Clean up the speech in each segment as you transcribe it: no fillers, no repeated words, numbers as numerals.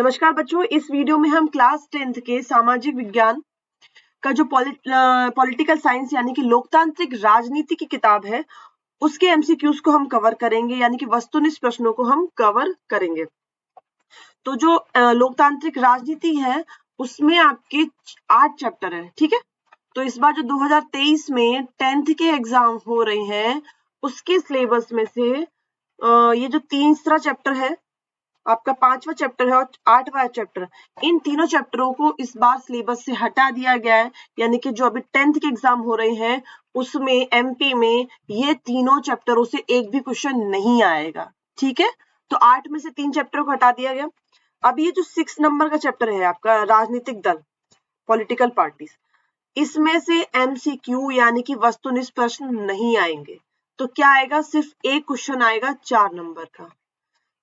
नमस्कार बच्चों, इस वीडियो में हम क्लास 10th के सामाजिक विज्ञान का जो पॉलिटिकल साइंस यानी कि लोकतांत्रिक राजनीति की किताब है उसके एमसीक्यूज को हम कवर करेंगे, यानी कि वस्तुनिष्ठ प्रश्नों को हम कवर करेंगे। तो जो लोकतांत्रिक राजनीति है उसमें आपके 8 चैप्टर है, ठीक है। तो इस बार जो 2023 में 10th के एग्जाम हो रहे हैं उसके सिलेबस में से ये जो तीसरा चैप्टर है आपका 5वां चैप्टर है और 8वां चैप्टर, इन तीनों चैप्टरों को इस बार सिलेबस से हटा दिया गया है, यानी कि जो अभी 10th के एग्जाम हो रहे हैं उसमें एमपी में ये तीनों चैप्टरों से एक भी क्वेश्चन नहीं आएगा, ठीक है। तो 8 में से 3 चैप्टरों को हटा दिया गया। अब ये जो 6 नंबर का चैप्टर है आपका राजनीतिक दल, पॉलिटिकल पार्टीज, इसमें से एमसीक्यू यानी कि वस्तुनिष्ठ प्रश्न नहीं आएंगे। तो क्या आएगा, सिर्फ एक क्वेश्चन आएगा 4 नंबर का,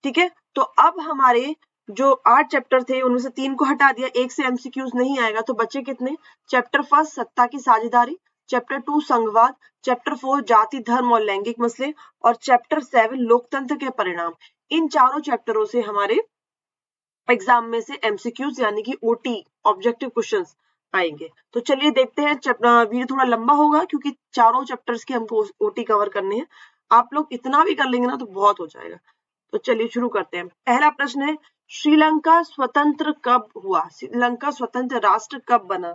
ठीक है। तो अब हमारे जो 8 चैप्टर थे उनमें से 3 को हटा दिया, एक से एमसीक्यूज नहीं आएगा, तो बचे कितने? चैप्टर 1 सत्ता की साझेदारी, चैप्टर 2 संघवाद, चैप्टर 4 जाति धर्म और लैंगिक मसले और चैप्टर 7 लोकतंत्र के परिणाम। इन चारों चैप्टरों से हमारे एग्जाम में से एमसीक्यूज यानी कि ओटी ऑब्जेक्टिव क्वेश्चंस आएंगे। तो चलिए देखते हैं। वीडियो थोड़ा लंबा होगा क्योंकि चारों चैप्टर्स के हमको ओटी कवर करने हैं। आप लोग इतना भी कर लेंगे ना तो बहुत हो जाएगा। तो चलिए शुरू करते हैं। पहला प्रश्न है, श्रीलंका स्वतंत्र कब हुआ? श्रीलंका स्वतंत्र राष्ट्र कब बना?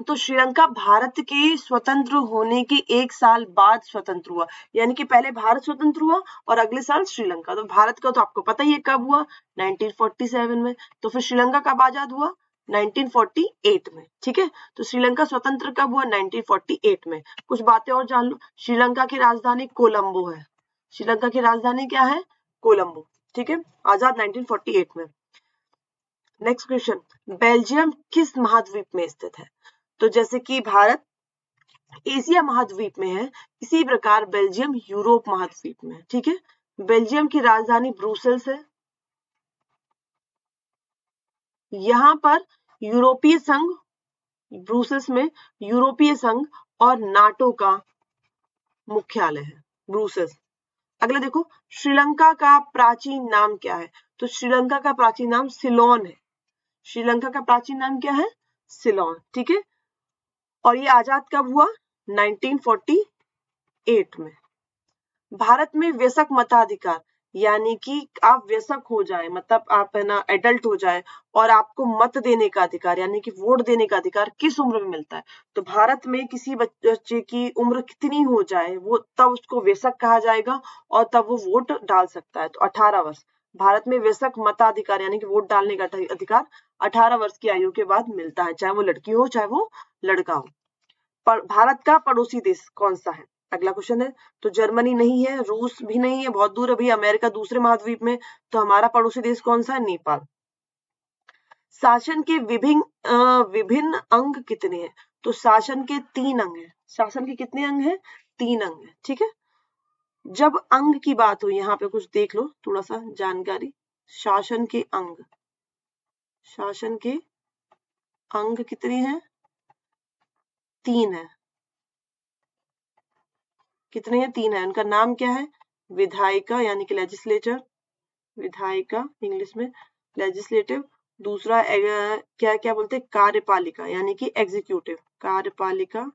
तो श्रीलंका भारत के स्वतंत्र होने के 1 साल बाद स्वतंत्र हुआ, यानी कि पहले भारत स्वतंत्र हुआ और अगले साल श्रीलंका। तो भारत का तो आपको पता ही है कब हुआ, 1947 में। तो फिर श्रीलंका कब आजाद हुआ? 1948 में, ठीक है। तो श्रीलंका स्वतंत्र कब हुआ? 1948 में। कुछ बातें और जान लो। श्रीलंका की राजधानी कोलंबो है। श्रीलंका की राजधानी क्या है? कोलंबो, ठीक है। आजाद 1948 में। नेक्स्ट क्वेश्चन, बेल्जियम किस महाद्वीप में स्थित है? तो जैसे कि भारत एशिया महाद्वीप में है, इसी प्रकार बेल्जियम यूरोप महाद्वीप में है, ठीक है। बेल्जियम की राजधानी ब्रुसेल्स है। यहाँ पर यूरोपीय संघ, ब्रुसेल्स में यूरोपीय संघ और नाटो का मुख्यालय है, ब्रुसेल्स। अगला देखो, श्रीलंका का प्राचीन नाम क्या है? तो श्रीलंका का प्राचीन नाम सिलोन है। श्रीलंका का प्राचीन नाम क्या है? सिलोन, ठीक है। और ये आजाद कब हुआ? 1948 में। भारत में वयस्क मताधिकार, यानी कि आप वयस्क हो जाए, मतलब आप है ना एडल्ट हो जाए और आपको मत देने का अधिकार यानी कि वोट देने का अधिकार किस उम्र में मिलता है? तो भारत में किसी बच्चे की उम्र कितनी हो जाए वो तब उसको वयस्क कहा जाएगा और तब वो वोट डाल सकता है। तो 18 वर्ष। भारत में वयस्क मताधिकार यानी कि वोट डालने का अधिकार 18 वर्ष की आयु के बाद मिलता है, चाहे वो लड़की हो चाहे वो लड़का हो। भारत का पड़ोसी देश कौन सा है? अगला क्वेश्चन है। तो जर्मनी नहीं है, रूस भी नहीं है, बहुत दूर अभी, अमेरिका दूसरे महाद्वीप में। तो हमारा पड़ोसी देश कौन सा है? नेपाल। शासन के विभिन्न अंग कितने हैं? तो शासन के 3 अंग हैं। शासन के कितने अंग हैं? 3 अंग हैं, ठीक है। जब अंग की बात हो, यहाँ पे कुछ देख लो, थोड़ा सा जानकारी। शासन के अंग, शासन के अंग कितने हैं? 3 है। कितने हैं? 3 है। उनका नाम क्या है? विधायिका यानी कि लेजिस्लेचर, विधायिका इंग्लिश में लेजिस्लेटिव। दूसरा क्या क्या बोलते हैं? कार्यपालिका यानी कि एग्जीक्यूटिव, कार्यपालिका।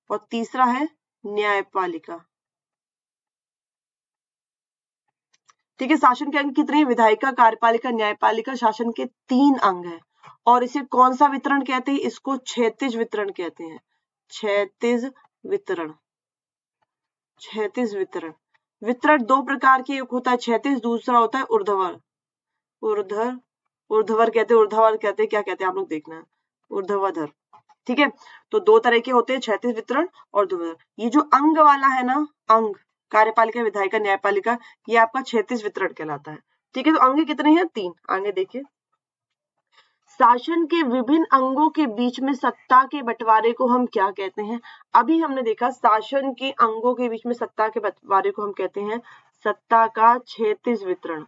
और तीसरा है न्यायपालिका, ठीक है। शासन के अंग कितने हैं? विधायिका, कार्यपालिका, न्यायपालिका। शासन के 3 अंग हैं। और इसे कौन सा वितरण कहते हैं? इसको क्षैतिज वितरण कहते हैं। क्षैतिज वितरण, क्षैतिज वितरण। वितरण 2 प्रकार के, एक होता है क्षैतिज, दूसरा होता है ऊर्ध्वाधर। ऊर्ध्वाधर कहते हैं, ऊर्ध्वाधर कहते हैं, क्या कहते हैं आप लोग देखना, ऊर्ध्वाधर, ठीक है। तो 2 तरह के होते हैं, क्षैतिज वितरण और ऊर्ध्वाधर। ये जो अंग वाला है ना, अंग, कार्यपालिका, विधायिका, न्यायपालिका, ये आपका क्षैतिज वितरण कहलाता है, ठीक है। तो अंग कितने हैं? 3। आगे देखिए, शासन के विभिन्न अंगों के बीच में सत्ता के बंटवारे को हम क्या कहते हैं? अभी हमने देखा शासन के अंगों के बीच में सत्ता के बंटवारे को हम कहते हैं सत्ता का क्षैतिज वितरण।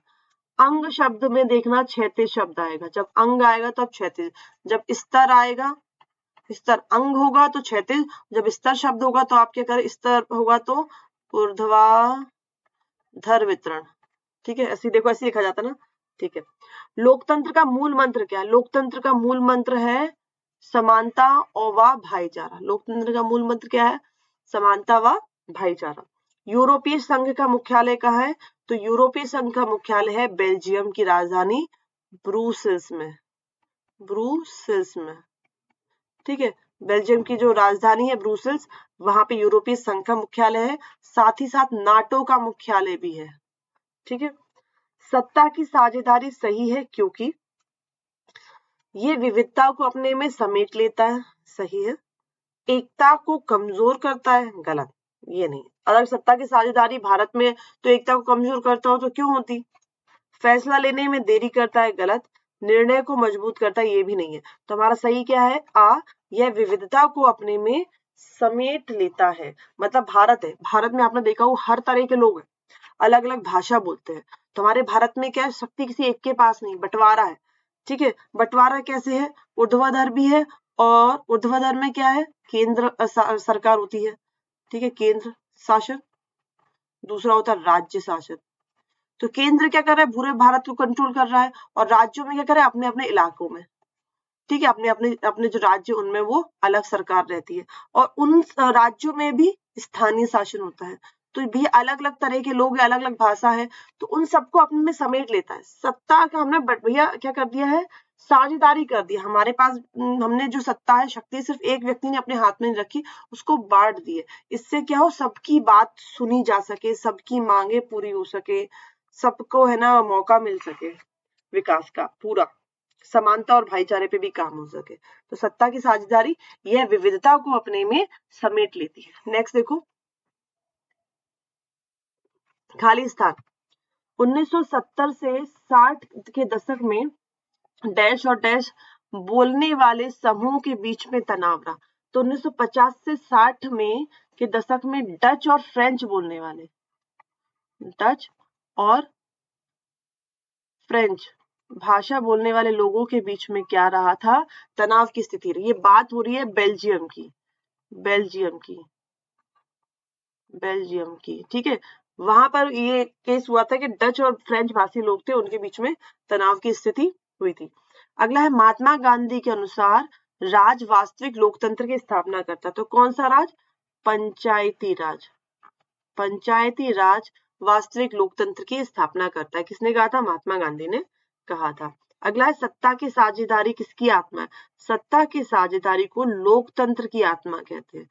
अंग शब्द में देखना क्षैतिज शब्द आएगा, जब अंग आएगा तब क्षैतिज, जब स्तर आएगा, स्तर अंग होगा तो क्षैतिज, जब स्तर शब्द होगा तो आप क्या करें, स्तर होगा तो ऊर्ध्वाधर वितरण, ठीक है, ऐसे देखो, ऐसे लिखा जाता ना, ठीक है। लोकतंत्र का मूल मंत्र क्या है? लोकतंत्र का मूल मंत्र है समानता और व भाईचारा। लोकतंत्र का मूल मंत्र क्या है? समानता व भाईचारा। यूरोपीय संघ का मुख्यालय कहाँ है? तो यूरोपीय संघ का मुख्यालय है बेल्जियम की राजधानी ब्रुसेल्स में। ब्रुसेल्स में, ठीक है, बेल्जियम की जो राजधानी है ब्रुसेल्स, वहां पे यूरोपीय संघ का मुख्यालय है, साथ ही साथ नाटो का मुख्यालय भी है। ठीक है। सत्ता की साझेदारी सही है क्योंकि ये विविधता को अपने में समेट लेता है, सही है। एकता को कमजोर करता है, गलत, ये नहीं। अगर सत्ता की साझेदारी भारत में तो एकता को कमजोर करता हो तो क्यों होती? फैसला लेने में देरी करता है, गलत। निर्णय को मजबूत करता है, ये भी नहीं है। तो हमारा सही क्या है? आ, यह विविधता को अपने में समेट लेता है। मतलब भारत है, भारत में आपने देखा हो हर तरह के लोग हैं, अलग अलग भाषा बोलते हैं। तो हमारे भारत में क्या है? शक्ति किसी एक के पास नहीं, बंटवारा है। ठीक है, बंटवारा कैसे है? ऊर्ध्वाधर भी है, और ऊर्ध्वाधर में क्या है? केंद्र सरकार होती है, ठीक है, केंद्र शासन। दूसरा होता है राज्य शासन। तो केंद्र क्या कर रहा है? पूरे भारत को कंट्रोल कर रहा है, और राज्यों में क्या कर रहा है? अपने अपने इलाकों में, ठीक है, अपने अपने अपने जो राज्य उनमें वो अलग सरकार रहती है, और उन राज्यों में भी स्थानीय शासन होता है। तो भी अलग अलग तरह के लोग, अलग अलग भाषा है, तो उन सबको अपने में समेट लेता है। सत्ता का हमने भैया क्या कर दिया है? साझेदारी कर दिया। हमारे पास हमने जो सत्ता है, शक्ति सिर्फ एक व्यक्ति ने अपने हाथ में नहीं रखी, उसको बांट दी है। इससे क्या हो? सबकी बात सुनी जा सके, सबकी मांगे पूरी हो सके, सबको है ना मौका मिल सके विकास का पूरा, समानता और भाईचारे पे भी काम हो सके। तो सत्ता की साझेदारी यह विविधता को अपने में समेट लेती है। नेक्स्ट देखो, खाली स्थान। 1970 से 60 के दशक में डैश और डैश बोलने वाले समूह के बीच में तनाव रहा। तो 1950 से 60 में के दशक में डच और फ्रेंच बोलने वाले, डच और फ्रेंच भाषा बोलने वाले लोगों के बीच में क्या रहा था? तनाव की स्थिति रही। ये बात हो रही है बेल्जियम की, बेल्जियम की, बेल्जियम की, ठीक है। वहां पर ये केस हुआ था कि डच और फ्रेंच भाषी लोग थे, उनके बीच में तनाव की स्थिति हुई थी। अगला है, महात्मा गांधी के अनुसार राज वास्तविक लोकतंत्र की स्थापना करता। तो कौन सा राज? पंचायती राज। पंचायती राज वास्तविक लोकतंत्र की स्थापना करता है। किसने कहा था? महात्मा गांधी ने कहा था। अगला है, सत्ता की साझेदारी किसकी आत्मा है? सत्ता की साझेदारी को लोकतंत्र की आत्मा कहते हैं।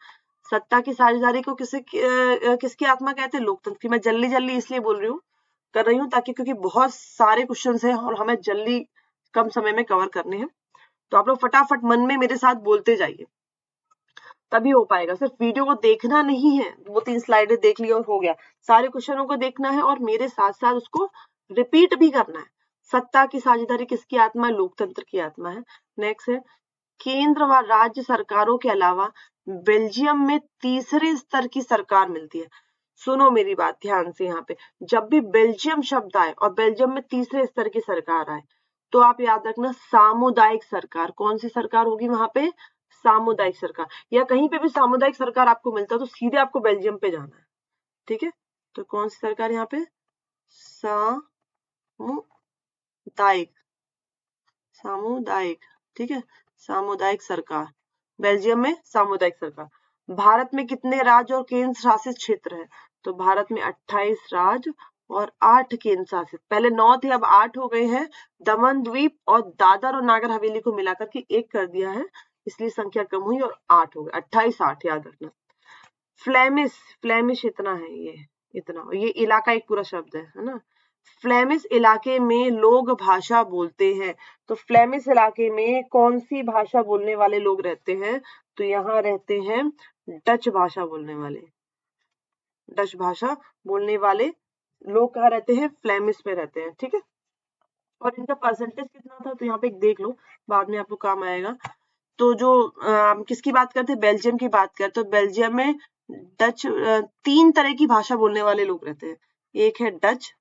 सत्ता की साझेदारी को किसकी आत्मा कहते हैं? लोकतंत्र की। मैं जल्दी जल्दी इसलिए बोल रही हूँ, कर रही हूँ, ताकि क्योंकि बहुत सारे क्वेश्चंस हैं और हमें जल्दी कम समय में कवर करने हैं। तो आप लोग फटाफट मन में मेरे साथ बोलते जाइए, तभी हो पाएगा। सिर्फ वीडियो को देखना नहीं है, 2-3 स्लाइडें देख लिया और हो गया। सारे क्वेश्चनों को देखना है और मेरे साथ साथ उसको रिपीट भी करना है। सत्ता की साझेदारी किसकी आत्मा है? लोकतंत्र की आत्मा है। नेक्स्ट है, केंद्र व राज्य सरकारों के अलावा बेल्जियम में तीसरे स्तर की सरकार मिलती है। सुनो मेरी बात ध्यान से, यहाँ पे जब भी बेल्जियम शब्द आए और बेल्जियम में तीसरे स्तर की सरकार आए, तो आप याद रखना सामुदायिक सरकार। कौन सी सरकार होगी वहां पे? सामुदायिक सरकार। या कहीं पे भी सामुदायिक सरकार आपको मिलता है तो सीधे आपको बेल्जियम पे जाना है, ठीक है। तो कौन सी सरकार यहाँ पे? सामुदायिक, सामुदायिक, ठीक है, सामुदायिक सरकार। बेल्जियम में सामुदायिक सरकार। भारत में कितने राज्य और केंद्र शासित क्षेत्र है? तो भारत में 28 राज्य और 8 केंद्र शासित। पहले 9 थे, अब 8 हो गए हैं। दमन द्वीप और दादर और नागर हवेली को मिलाकर के 1 कर दिया है, इसलिए संख्या कम हुई और 8 हो गए। 28 8 याद रखना। फ्लेमिश, फ्लेमिश इतना है, ये इतना, ये इलाका एक पूरा शब्द है ना। फ्लेमिश इलाके में लोग भाषा बोलते हैं। तो फ्लेमिश इलाके में कौन सी भाषा बोलने वाले लोग रहते हैं? तो यहाँ रहते हैं डच भाषा बोलने वाले। डच भाषा बोलने वाले लोग कहाँ रहते हैं? फ्लेमिश में रहते हैं, ठीक है। और इनका परसेंटेज कितना था? तो यहाँ पे देख लो, बाद में आपको काम आएगा। तो जो किसकी बात करते हैं? बेल्जियम की बात करते, तो बेल्जियम में डच 3 तरह की भाषा बोलने वाले लोग रहते हैं। एक है डच,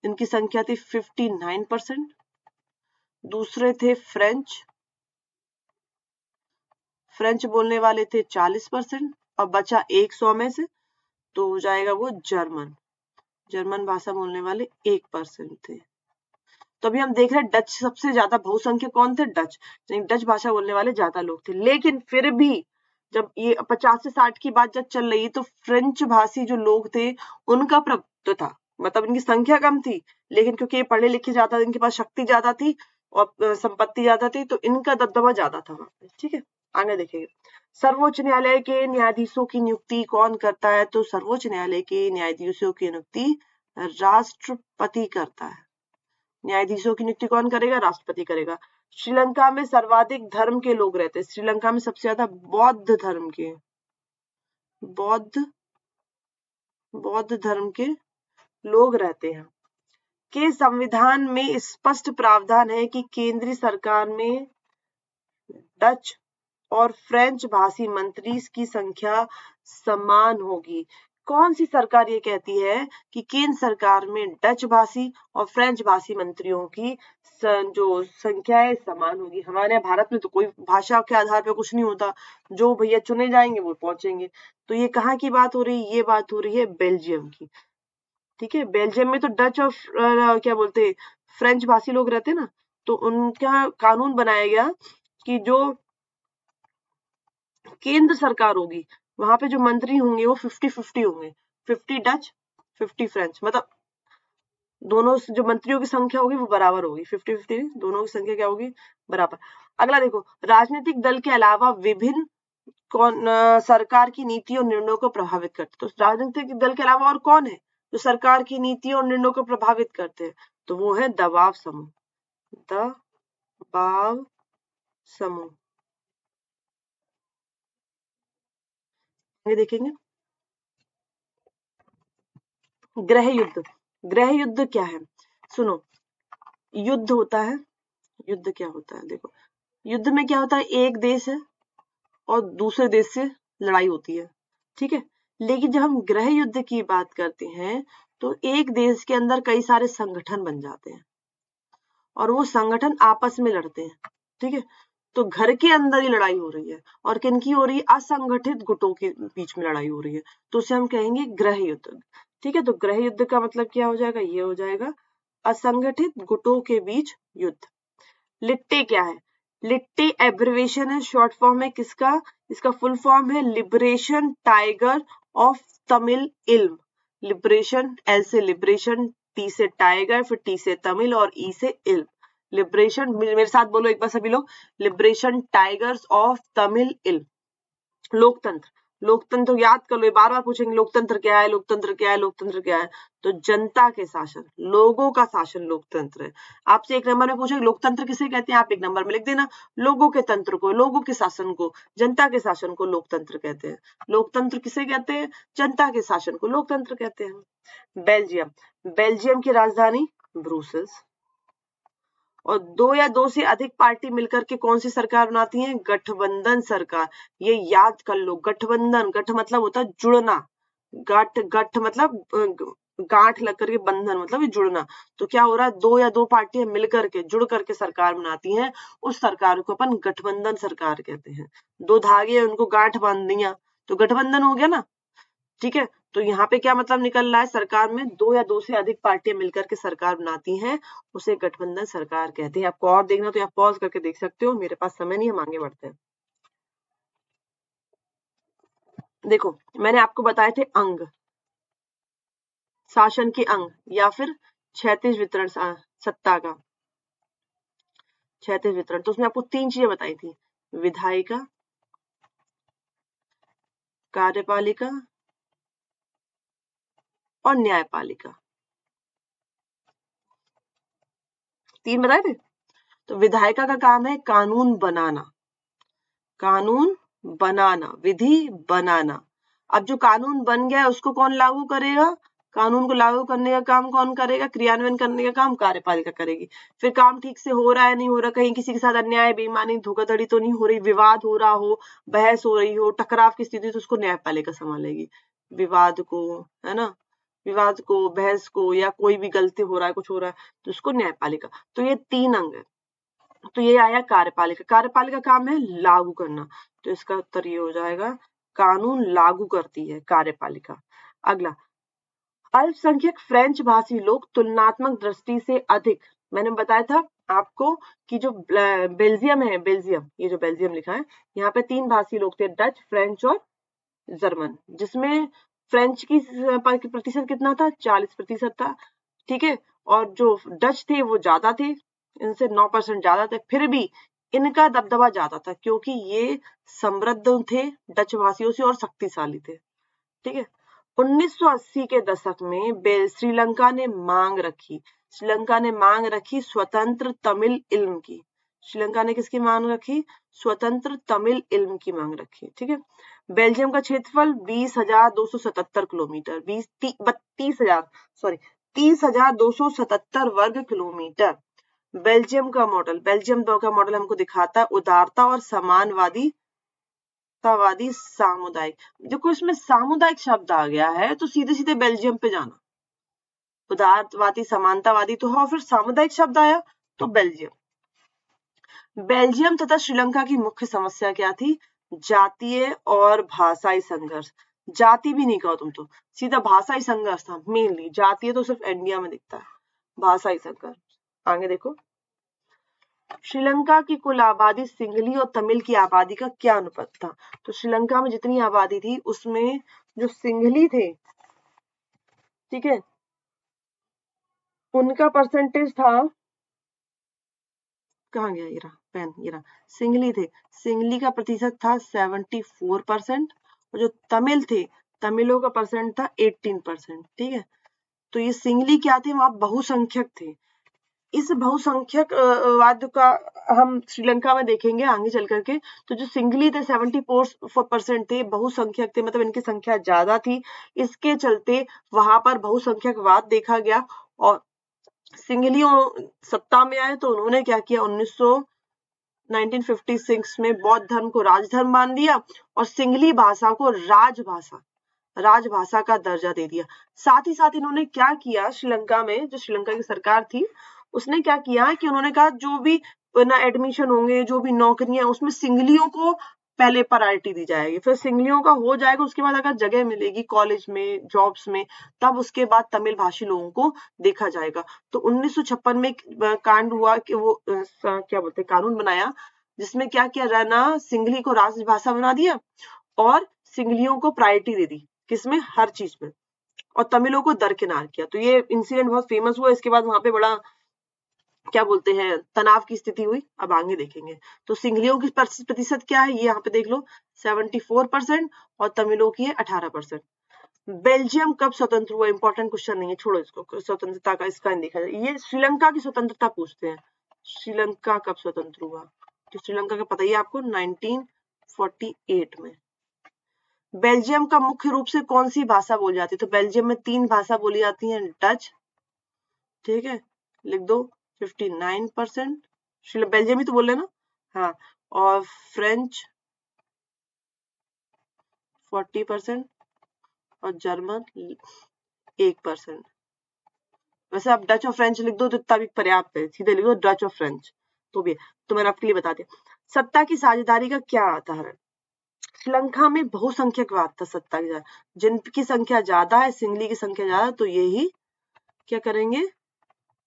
इनकी संख्या थी 59%। दूसरे थे फ्रेंच, फ्रेंच बोलने वाले थे 40%, और बचा 100 में से, तो हो जाएगा वो जर्मन। जर्मन भाषा बोलने वाले 1% थे। तो अभी हम देख रहे हैं डच सबसे ज्यादा बहुसंख्यक कौन थे? डच। डच भाषा बोलने वाले ज्यादा लोग थे। लेकिन फिर भी जब ये 50 से 60 की बात जब चल रही तो फ्रेंच भाषी जो लोग थे उनका प्रभुत्व था, मतलब इनकी संख्या कम थी, लेकिन क्योंकि ये पढ़े लिखे ज्यादा, इनके पास शक्ति ज्यादा थी और संपत्ति ज्यादा थी, तो इनका दबदबा ज्यादा था वहां पे। ठीक है, आगे देखेंगे। सर्वोच्च न्यायालय के न्यायाधीशों की नियुक्ति कौन करता है? तो सर्वोच्च न्यायालय के न्यायाधीशों की नियुक्ति राष्ट्रपति करता है। न्यायाधीशों की नियुक्ति कौन करेगा? राष्ट्रपति करेगा। श्रीलंका में सर्वाधिक धर्म के लोग रहते हैं। श्रीलंका में सबसे ज्यादा बौद्ध धर्म के बौद्ध धर्म के लोग रहते हैं। के संविधान में स्पष्ट प्रावधान है कि केंद्रीय सरकार में डच और फ्रेंच भाषी मंत्री की संख्या समान होगी। कौन सी सरकार ये कहती है कि केंद्र सरकार में डच भाषी और फ्रेंच भाषी मंत्रियों की जो संख्या है समान होगी? हमारे भारत में तो कोई भाषा के आधार पर कुछ नहीं होता, जो भैया चुने जाएंगे वो पहुंचेंगे। तो ये कहाँ की बात हो रही है? ये बात हो रही है बेल्जियम की। ठीक है, बेल्जियम में तो डच और क्या बोलते फ्रेंच भाषी लोग रहते ना, तो उनका कानून बनाया गया कि जो केंद्र सरकार होगी वहां पे जो मंत्री होंगे वो 50-50 होंगे, 50 डच 50 फ्रेंच, मतलब दोनों जो मंत्रियों की संख्या होगी वो बराबर होगी। 50-50 दोनों की संख्या क्या होगी? बराबर। अगला देखो, राजनीतिक दल के अलावा विभिन्न सरकार की नीति और निर्णयों को प्रभावित करते। तो राजनीतिक दल के अलावा और कौन है जो सरकार की नीति और निर्णयों को प्रभावित करते हैं? तो वो है दबाव समूह। दबाव समूह। ये देखेंगे गृह युद्ध। गृह युद्ध क्या है? सुनो, युद्ध होता है, युद्ध क्या होता है? देखो, युद्ध में क्या होता है, एक देश है और दूसरे देश से लड़ाई होती है। ठीक है, लेकिन जब हम गृह युद्ध की बात करते हैं तो एक देश के अंदर कई सारे संगठन बन जाते हैं और वो संगठन आपस में लड़ते हैं। ठीक है, तो घर के अंदर ही लड़ाई हो रही है और किनकी हो रही है? असंगठित गुटों के बीच में लड़ाई हो रही है, तो उसे हम कहेंगे गृह युद्ध। ठीक है, तो गृह युद्ध का मतलब क्या हो जाएगा? ये हो जाएगा असंगठित गुटों के बीच युद्ध। लिट्टे क्या है? लिट्टे एब्रिविएशन है, शॉर्ट फॉर्म है किसका? इसका फुल फॉर्म है लिबरेशन टाइगर ऑफ तमिल इल्म। लिबरेशन, एल से लिबरेशन, टी से टाइगर, फिर टी से तमिल और ई से इल्म। लिबरेशन, मेरे साथ बोलो एक बार सभी लोग, लिबरेशन टाइगर्स ऑफ तमिल इल्म। लोकतंत्र, लोकतंत्र याद कर लो, बार बार पूछेंगे लोकतंत्र क्या है, लोकतंत्र क्या है, लोकतंत्र क्या है? तो जनता के शासन, लोगों का शासन लोकतंत्र है। आपसे एक नंबर में पूछेंगे लोकतंत्र किसे कहते हैं, आप एक नंबर में लिख देना, लोगों के तंत्र को, लोगों के शासन को, जनता के शासन को लोकतंत्र कहते हैं। लोकतंत्र किसे कहते हैं? जनता के शासन को लोकतंत्र कहते हैं। बेल्जियम, बेल्जियम की राजधानी ब्रुसेल्स। और दो या दो से अधिक पार्टी मिलकर के कौन सी सरकार बनाती है? गठबंधन सरकार। ये याद कर लो, गठबंधन, गठ मतलब होता है जुड़ना, गठ गठ मतलब गांठ लग करके, बंधन मतलब ये जुड़ना। तो क्या हो रहा है? दो या दो पार्टियां मिलकर के, जुड़ करके सरकार बनाती हैं, उस सरकार को अपन गठबंधन सरकार कहते हैं। दो धागे उनको गांठ बांध दिया तो गठबंधन हो गया ना। ठीक है, तो यहाँ पे क्या मतलब निकल रहा है? सरकार में दो या दो से अधिक पार्टियां मिलकर के सरकार बनाती हैं, उसे गठबंधन सरकार कहते हैं। आपको और देखना तो आप पॉज करके देख सकते हो, मेरे पास समय नहीं, हम आगे बढ़ते हैं। देखो, मैंने आपको बताए थे अंग, शासन के अंग या फिर क्षैतिज वितरण सत्ता का क्षैतिज वितरण। तो उसमें आपको तीन चीजें बताई थी, विधायिका, कार्यपालिका और न्यायपालिका। तीन बताए थे। तो विधायिका का काम है कानून बनाना, कानून बनाना, विधि बनाना। अब जो कानून बन गया है उसको कौन लागू करेगा? कानून को लागू करने का काम कौन करेगा? क्रियान्वयन करने का काम कार्यपालिका करेगी। फिर काम ठीक से हो रहा है नहीं हो रहा, कहीं किसी के साथ अन्याय, बेईमानी, धोखाधड़ी तो नहीं हो रही, विवाद हो रहा हो, बहस हो रही हो, टकराव की स्थिति, तो उसको न्यायपालिका संभालेगी। विवाद को, है ना, विवाद को, बहस को, या कोई भी गलती हो रहा है, कुछ हो रहा है, तो उसको न्यायपालिका। तो ये तीन अंग है। तो ये आया कार्यपालिका। कार्यपालिका काम है लागू करना, तो इसका उत्तर ये हो जाएगा, कानून लागू करती है कार्यपालिका। अगला, अल्पसंख्यक फ्रेंच भाषी लोग तुलनात्मक दृष्टि से अधिक, मैंने बताया था आपको कि जो बेल्जियम है, बेल्जियम, ये जो बेल्जियम लिखा है यहाँ पे 3 भाषी लोग थे, डच, फ्रेंच और जर्मन, जिसमें फ्रेंच की प्रतिशत कितना था, 40% था, ठीक है, और जो डच थे वो ज्यादा थे, इनसे 9% ज्यादा थे, फिर भी इनका दबदबा ज्यादा था क्योंकि ये समृद्ध थे डच भाषियों से और शक्तिशाली थे, ठीक है। 1980 के दशक में श्रीलंका ने मांग रखी स्वतंत्र तमिल इल्म की। श्रीलंका ने किसकी मांग रखी, स्वतंत्र तमिल इल्म की मांग रखी, ठीक है। बेल्जियम का क्षेत्रफल 20,277 किलोमीटर, 30,277 वर्ग किलोमीटर। बेल्जियम का मॉडल हमको दिखाता है उदारता और समानवादी सामुदायिक। देखो इसमें सामुदायिक शब्द आ गया है तो सीधे सीधे बेल्जियम पे जाना, उदारवादी समानतावादी तो है और फिर सामुदायिक शब्द आया तो बेल्जियम तथा श्रीलंका की मुख्य समस्या क्या थी, जातीय और भाषाई संघर्ष। जाति भी नहीं कहो तुम तो, सीधा भाषाई संघर्ष था मेनली, जातीय तो सिर्फ इंडिया में दिखता है, भाषाई संघर्ष। आगे देखो, श्रीलंका की कुल आबादी सिंहली और तमिल की आबादी का क्या अनुपात था। तो श्रीलंका में जितनी आबादी थी उसमें जो सिंहली थे, ठीक है, उनका परसेंटेज था, कहाँ गया ये रहा पेन, ये रहा, सिंहली थे, सिंहली का प्रतिशत था 74% और जो तमिल थे, तमिलों का परसेंट था 18%, ठीक है। तो ये सिंहली क्या थे, वहां बहुसंख्यक थे। इस बहुसंख्यक वाद का हम श्रीलंका में देखेंगे आगे चल करके। तो जो सिंगली थे 74% थे, बहुसंख्यक थे, मतलब इनकी संख्या ज्यादा थी, इसके चलते वहां पर बहुसंख्यकवाद देखा गया और सिंगलियों सत्ता में आए तो उन्होंने क्या किया, 1956 में बौद्ध धर्म को राजधर्म मान दिया और सिंगली भाषा को राजभाषा का दर्जा दे दिया। साथ ही साथ इन्होंने क्या किया, श्रीलंका में जो श्रीलंका की सरकार थी उसने क्या किया कि उन्होंने कहा जो भी ना एडमिशन होंगे, जो भी नौकरियां, उसमें सिंगलियों को पहले प्रायोरिटी दी जाएगी, फिर सिंगलियों का हो जाएगा, उसके बाद अगर जगह मिलेगी कॉलेज में, जॉब्स में, तब उसके बाद तमिल भाषी लोगों को देखा जाएगा। तो 1956 में कांड हुआ कि वो क्या बोलते हैं, कानून बनाया जिसमें क्या किया जाए ना, सिंगली को राजभाषा बना दिया और सिंगलियों को प्रायोरिटी दे दी, किसमें, हर चीज में, और तमिलों को दरकिनार किया। तो ये इंसिडेंट बहुत फेमस हुआ, इसके बाद वहां पे बड़ा क्या बोलते हैं, तनाव की स्थिति हुई, अब आगे देखेंगे। तो सिंगलियों की प्रतिशत क्या है, ये यहाँ पे देख लो 74% और तमिलों की है 18%। बेल्जियम कब स्वतंत्र हुआ, इंपॉर्टेंट क्वेश्चन नहीं है, छोड़ो इसको, स्वतंत्रता का इसका नहीं देखा जाए, ये श्रीलंका की स्वतंत्रता पूछते हैं, श्रीलंका कब स्वतंत्र हुआ, तो श्रीलंका का पता ही है आपको 1948 में। बेल्जियम का मुख्य रूप से कौन सी भाषा बोली जाती है, तो बेल्जियम में 3 भाषा बोली जाती है, डच, ठीक है, लिख दो 59%, बेल्जियम ही तो बोल रहे ना, हाँ, और फ्रेंच 40% और जर्मन 1%। वैसे आप डच और फ्रेंच लिख दो तो इतना भी पर्याप्त है, सीधे लिख दो डच और फ्रेंच, तो भी तो मैंने आपके लिए बता दिया। सत्ता की साझेदारी का क्या आधार है, श्रीलंका में बहुसंख्यकवाद था, सत्ता की, जिनकी संख्या ज्यादा है, सिंगली की संख्या ज्यादा, तो यही क्या करेंगे,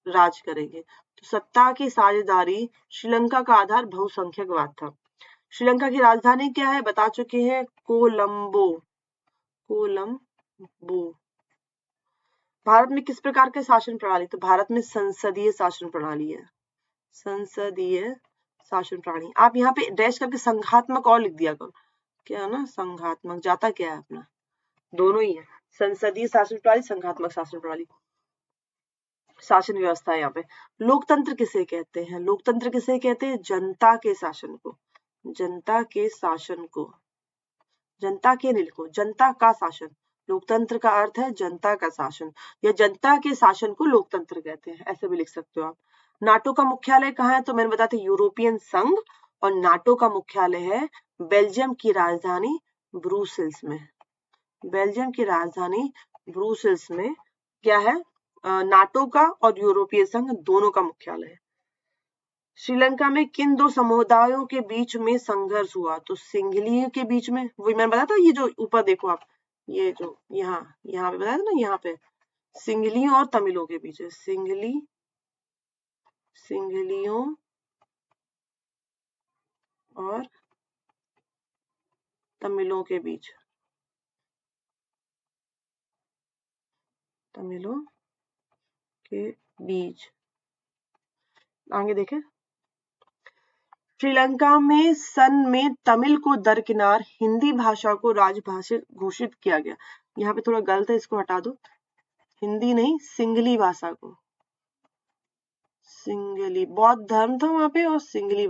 राज करेंगे। तो सत्ता की साझेदारी, श्रीलंका का आधार बहुसंख्यकवाद था। श्रीलंका की राजधानी क्या है, बता चुके हैं, कोलंबो। भारत में किस प्रकार के शासन प्रणाली, तो भारत में संसदीय शासन प्रणाली है, संसदीय शासन प्रणाली। आप यहाँ पे डैश करके संघात्मक और लिख दिया करो, क्या है ना, संघात्मक, जाता क्या है अपना, दोनों ही है, संसदीय शासन प्रणाली, संघात्मक शासन प्रणाली, शासन व्यवस्था है यहाँ पे। लोकतंत्र किसे कहते हैं, लोकतंत्र किसे कहते हैं, जनता के शासन को, जनता के शासन को, जनता के नहीं लिखो, जनता का शासन, लोकतंत्र का अर्थ है जनता का शासन, या जनता के शासन को लोकतंत्र कहते हैं, ऐसे भी लिख सकते हो आप। नाटो का मुख्यालय कहाँ है, तो मैंने बताया था यूरोपियन संघ, और नाटो का मुख्यालय है बेल्जियम की राजधानी ब्रुसेल्स में, बेल्जियम की राजधानी ब्रुसेल्स में क्या है, नाटो का और यूरोपीय संघ दोनों का मुख्यालय है। श्रीलंका में किन दो समुदायों के बीच में संघर्ष हुआ, तो सिंगली के बीच में, वही मैंने बताया था, ये जो ऊपर देखो आप, ये जो यहाँ पे बताया था ना, यहाँ पे सिंगलियों और तमिलों के बीच है, सिंगलियों और तमिलों के बीच, तमिलों के बीच। आगे देखें, श्रीलंका में सन में तमिल को दरकिनार हिंदी भाषा को राजभाषा घोषित किया गया। यहाँ पे थोड़ा गलत है, इसको हटा दो, हिंदी नहीं सिंगली भाषा को, सिंगली बौद्ध धर्म था वहां पे, और सिंगली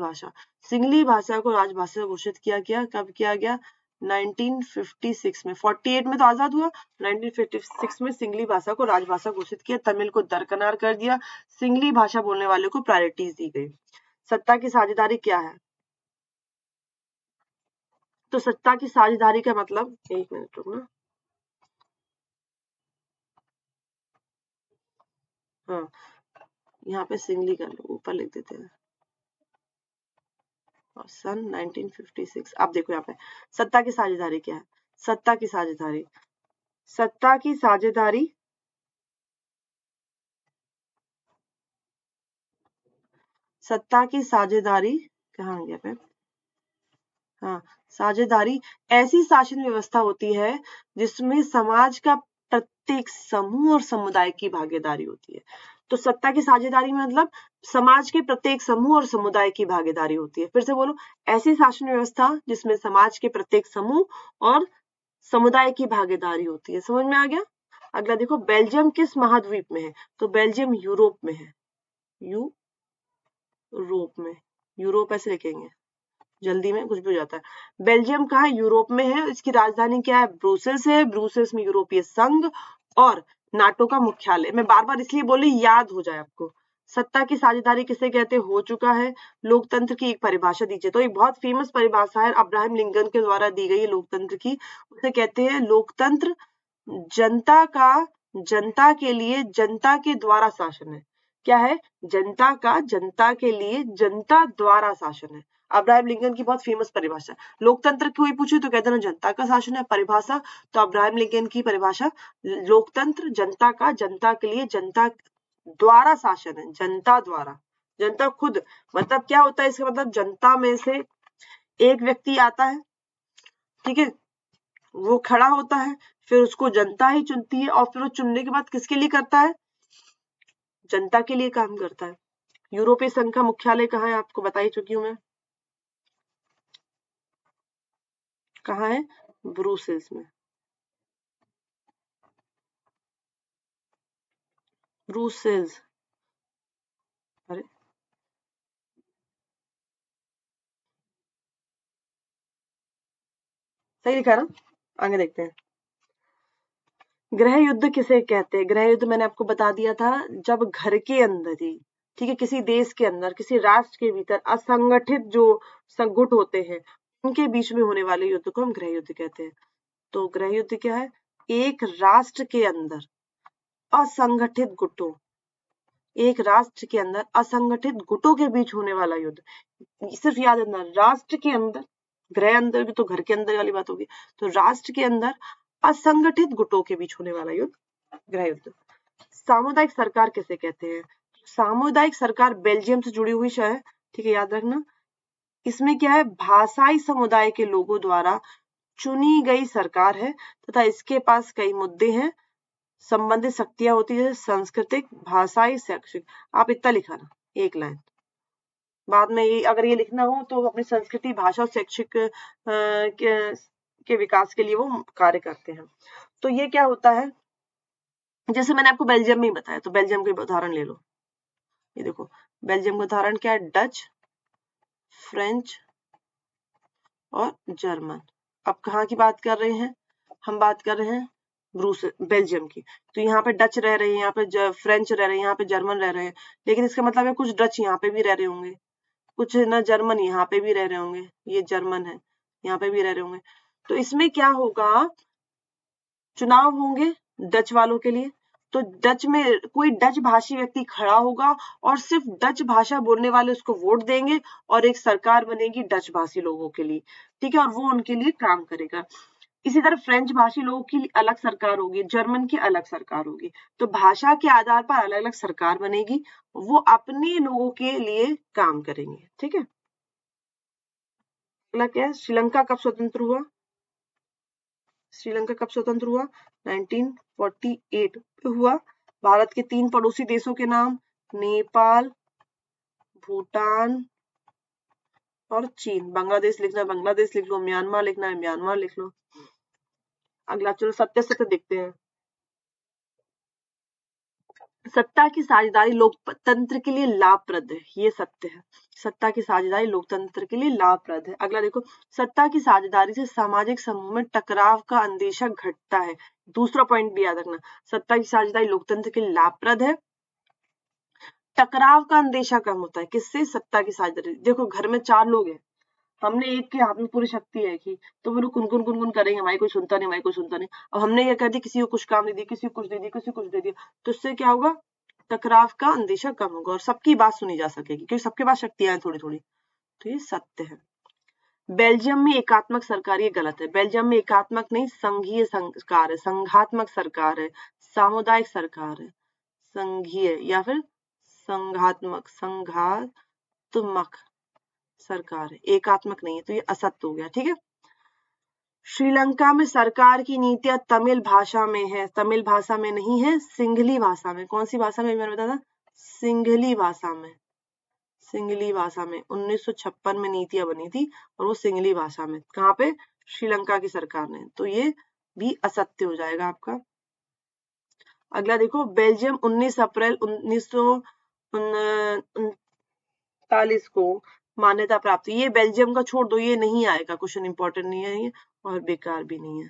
भाषा को राजभाषा घोषित किया गया। कब किया गया? 1956 में। 48 में तो आजाद हुआ, 1956 में सिंगली भाषा को राजभाषा घोषित किया, तमिल को दरकिनार कर दिया, सिंगली भाषा बोलने वाले को प्रायोरिटीज दी गई। सत्ता की साझेदारी क्या है? तो सत्ता की साझेदारी का मतलब, एक मिनट रुकना, हाँ यहाँ पे सिंगली कर लो, ऊपर लिख देते हैं, और सन 1956। अब देखो यहाँ पे सत्ता की साझेदारी क्या है? सत्ता की साझेदारी, सत्ता की साझेदारी, सत्ता की साझेदारी कहाँ गया पे? हाँ, साझेदारी ऐसी शासन व्यवस्था होती है जिसमें समाज का प्रत्येक समूह और समुदाय की भागीदारी होती है। तो सत्ता की साझेदारी में मतलब समाज के प्रत्येक समूह और समुदाय की भागीदारी होती है। फिर से बोलो, ऐसी शासन व्यवस्था जिसमें समाज के प्रत्येक समूह और समुदाय की भागीदारी होती है। समझ में आ गया? अगला देखो, बेल्जियम किस महाद्वीप में है? तो बेल्जियम यूरोप में है, यूरोप में, यूरोप ऐसे लिखेंगे, जल्दी में कुछ भी हो जाता है। बेल्जियम कहाँ? यूरोप में है। इसकी राजधानी क्या है? ब्रुसेल्स है। ब्रुसेल्स में यूरोपीय संघ और नाटो का मुख्यालय। मैं बार बार इसलिए बोली याद हो जाए आपको। सत्ता की साझेदारी किसे कहते? हो चुका है। लोकतंत्र की एक परिभाषा दीजिए। तो एक बहुत फेमस परिभाषा है, अब्राहम लिंकन के द्वारा दी गई है लोकतंत्र की। उसे कहते हैं लोकतंत्र जनता का, जनता के लिए जनता के द्वारा शासन है। क्या है? जनता का जनता के लिए जनता द्वारा शासन है। अब्राहम लिंकन की बहुत फेमस परिभाषा। लोकतंत्र कोई पूछे तो कहते हैं जनता का शासन है। परिभाषा तो अब्राहम लिंकन की परिभाषा, लोकतंत्र जनता का जनता के लिए जनता द्वारा शासन है, जनता द्वारा। जनता खुद मतलब क्या होता है? इसका मतलब जनता में से एक व्यक्ति आता है, ठीक है, वो खड़ा होता है, फिर उसको जनता ही चुनती है, और फिर वो चुनने के बाद किसके लिए करता है? जनता के लिए काम करता है। यूरोपीय संघ का मुख्यालय कहाँ है? आपको बता ही चुकी हूँ मैं, कहाँ है? ब्रुसेल्स में, ब्रुसेल्स। अरे सही लिखा ना? आगे देखते हैं, गृह युद्ध किसे कहते हैं? गृह युद्ध मैंने आपको बता दिया था, जब घर के अंदर ही, ठीक है, किसी देश के अंदर, किसी राष्ट्र के भीतर असंगठित जो संगुट होते हैं उनके बीच में होने वाले युद्ध को हम गृह युद्ध कहते हैं। तो गृह युद्ध क्या है? एक राष्ट्र के अंदर असंगठित गुटों, एक राष्ट्र के अंदर असंगठित गुटों के बीच होने वाला युद्ध। सिर्फ याद रखना, राष्ट्र के अंदर, गृह अंदर भी तो घर के अंदर वाली बात होगी, तो राष्ट्र के अंदर असंगठित गुटों के बीच होने वाला युद्ध गृह युद्ध। सामुदायिक सरकार किसे कहते हैं? सामुदायिक सरकार बेल्जियम से जुड़ी हुई है, ठीक है, याद रखना। इसमें क्या है? भाषाई समुदाय के लोगों द्वारा चुनी गई सरकार है तथा इसके पास कई मुद्दे हैं, संबंधित शक्तियां होती है, सांस्कृतिक, भाषाई, शैक्षिक। आप इतना लिखाना, एक लाइन। बाद में ये अगर ये लिखना हो तो अपनी संस्कृति, भाषा और शैक्षिक के विकास के लिए वो कार्य करते हैं। तो ये क्या होता है? जैसे मैंने आपको बेल्जियम में ही बताया, तो बेल्जियम के उदाहरण ले लो। ये देखो, बेल्जियम का उदाहरण क्या है? डच, फ्रेंच और जर्मन। अब कहाँ की बात कर रहे हैं? हम बात कर रहे हैं बेल्जियम की। तो यहाँ पे डच रह रहे हैं, यहाँ पे फ्रेंच रह रहे हैं, यहाँ पे जर्मन रह रहे हैं, लेकिन इसका मतलब है कुछ डच यहाँ पे भी रह रहे होंगे, कुछ ना जर्मन यहाँ पे भी रह रहे होंगे, ये जर्मन है, यहाँ पे भी रह रहे होंगे। तो इसमें क्या होगा? चुनाव होंगे डच वालों के लिए, तो डच में कोई डच भाषी व्यक्ति खड़ा होगा और सिर्फ डच भाषा बोलने वाले उसको वोट देंगे, और एक सरकार बनेगी डच भाषी लोगों के लिए, ठीक है, और वो उनके लिए काम करेगा। इसी तरह फ्रेंच भाषी लोगों की अलग सरकार होगी, जर्मन की अलग सरकार होगी। तो भाषा के आधार पर अलग अलग सरकार बनेगी, वो अपने लोगों के लिए काम करेंगे। ठीक है, अगला क्या है, श्रीलंका कब स्वतंत्र हुआ? श्रीलंका कब स्वतंत्र हुआ? 1948 में हुआ। भारत के 3 पड़ोसी देशों के नाम, नेपाल, भूटान और चीन। बांग्लादेश लिखना है बांग्लादेश लिख लो, म्यांमार लिखना है म्यांमार लिख लो। अगला चलो सत्य सत्य देखते हैं। सत्ता की साझेदारी लोकतंत्र के लिए लाभप्रद है, ये सत्य है। सत्ता की साझेदारी लोकतंत्र के लिए लाभप्रद है। अगला देखो, सत्ता की साझेदारी से सामाजिक समूह में टकराव का अंदेशा घटता है। दूसरा पॉइंट भी याद रखना, सत्ता की साझेदारी लोकतंत्र के लिए लाभप्रद है, टकराव का अंदेशा कम होता है। किससे? सत्ता की साझेदारी। देखो घर में 4 लोग हैं, हमने एक के हाथ में पूरी शक्ति है कि तो वो लोग कुनकुन कुनकुन करेंगे, हमारी कोई सुनता नहीं, हमारी कोई सुनता नहीं। अब हमने ये कह दिया किसी को कुछ काम दे दिया, किसी को कुछ दे दिया, किसी को कुछ दे दिया, तो इससे क्या होगा? टकराव का अंदेशा कम होगा और सबकी बात सुनी जा सकेगी, क्योंकि सबके पास शक्तियां हैं थोड़ी थोड़ी। तो ये सत्य है। बेल्जियम में एकात्मक सरकार, ये गलत है। बेल्जियम में एकात्मक नहीं, संघीय सरकार है, संघात्मक सरकार है, सामुदायिक सरकार है, संघीय या फिर संघात्मक सरकार है, एकात्मक नहीं है। तो ये असत्य हो गया। ठीक है, श्रीलंका में सरकार की नीतियां तमिल भाषा में है, तमिल भाषा में नहीं है, सिंघली भाषा में। कौन सी भाषा में? मैंने बताया था सिंघली भाषा में। सिंघली भाषा में 1956 में नीतियां बनी थी और वो सिंघली भाषा में। कहाँ पे? श्रीलंका की सरकार ने। तो ये भी असत्य हो जाएगा आपका। अगला देखो, बेल्जियम 19 अप्रैल 1939 को मान्यता प्राप्त। ये बेल्जियम का छोड़ दो, ये नहीं आएगा, क्वेश्चन इंपॉर्टेंट नहीं है ये और बेकार भी नहीं है,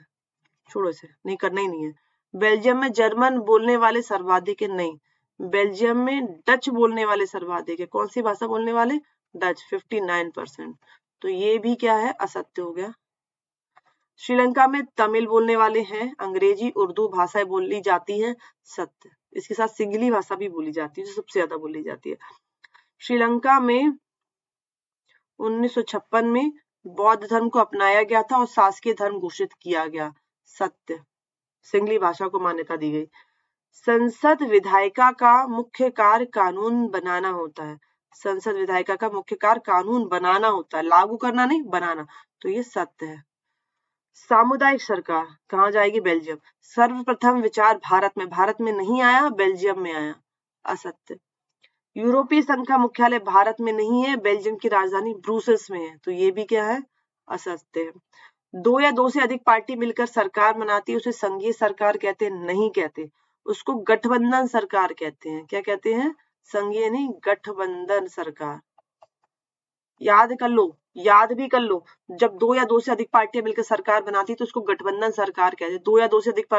छोड़ो इसे, नहीं करना ही नहीं है। बेल्जियम में जर्मन बोलने वाले सर्वाधिक है, नहीं। बेल्जियम में डच बोलने वाले सर्वाधिक है। कौन सी भाषा बोलने वाले? डच, 59%। तो ये भी क्या है? असत्य हो गया। श्रीलंका में तमिल बोलने वाले हैं, अंग्रेजी उर्दू भाषाएं बोली जाती हैं, सत्य। इसके साथ सिंगली भाषा भी बोली जाती है, जो सबसे ज्यादा बोली जाती है। श्रीलंका में 1956 में बौद्ध धर्म को अपनाया गया था और शासकीय धर्म घोषित किया गया, सत्य। सिंगली भाषा को मान्यता दी गई। संसद विधायिका का मुख्य कार्य कानून बनाना होता है। संसद विधायिका का मुख्य कार्य कानून बनाना होता है, लागू करना नहीं, बनाना। तो ये सत्य है। सामुदायिक सरकार कहाँ जाएगी? बेल्जियम। सर्वप्रथम विचार भारत में नहीं आया, बेल्जियम में आया, असत्य। यूरोपीय संघ का मुख्यालय भारत में नहीं है, बेल्जियम की राजधानी ब्रुसेल्स में है। तो ये भी क्या है? असत्य है। 2 या 2 से अधिक पार्टी मिलकर सरकार बनाती है, उसे संघीय सरकार कहते हैं? नहीं कहते, उसको गठबंधन सरकार कहते हैं। क्या कहते हैं? संघीय नहीं, गठबंधन सरकार। याद कर लो, याद भी कर लो, जब 2 या 2 से अधिक पार्टियां मिलकर सरकार बनाती है तो उसको गठबंधन सरकार कहते हैं। 2 या 2 से अधिक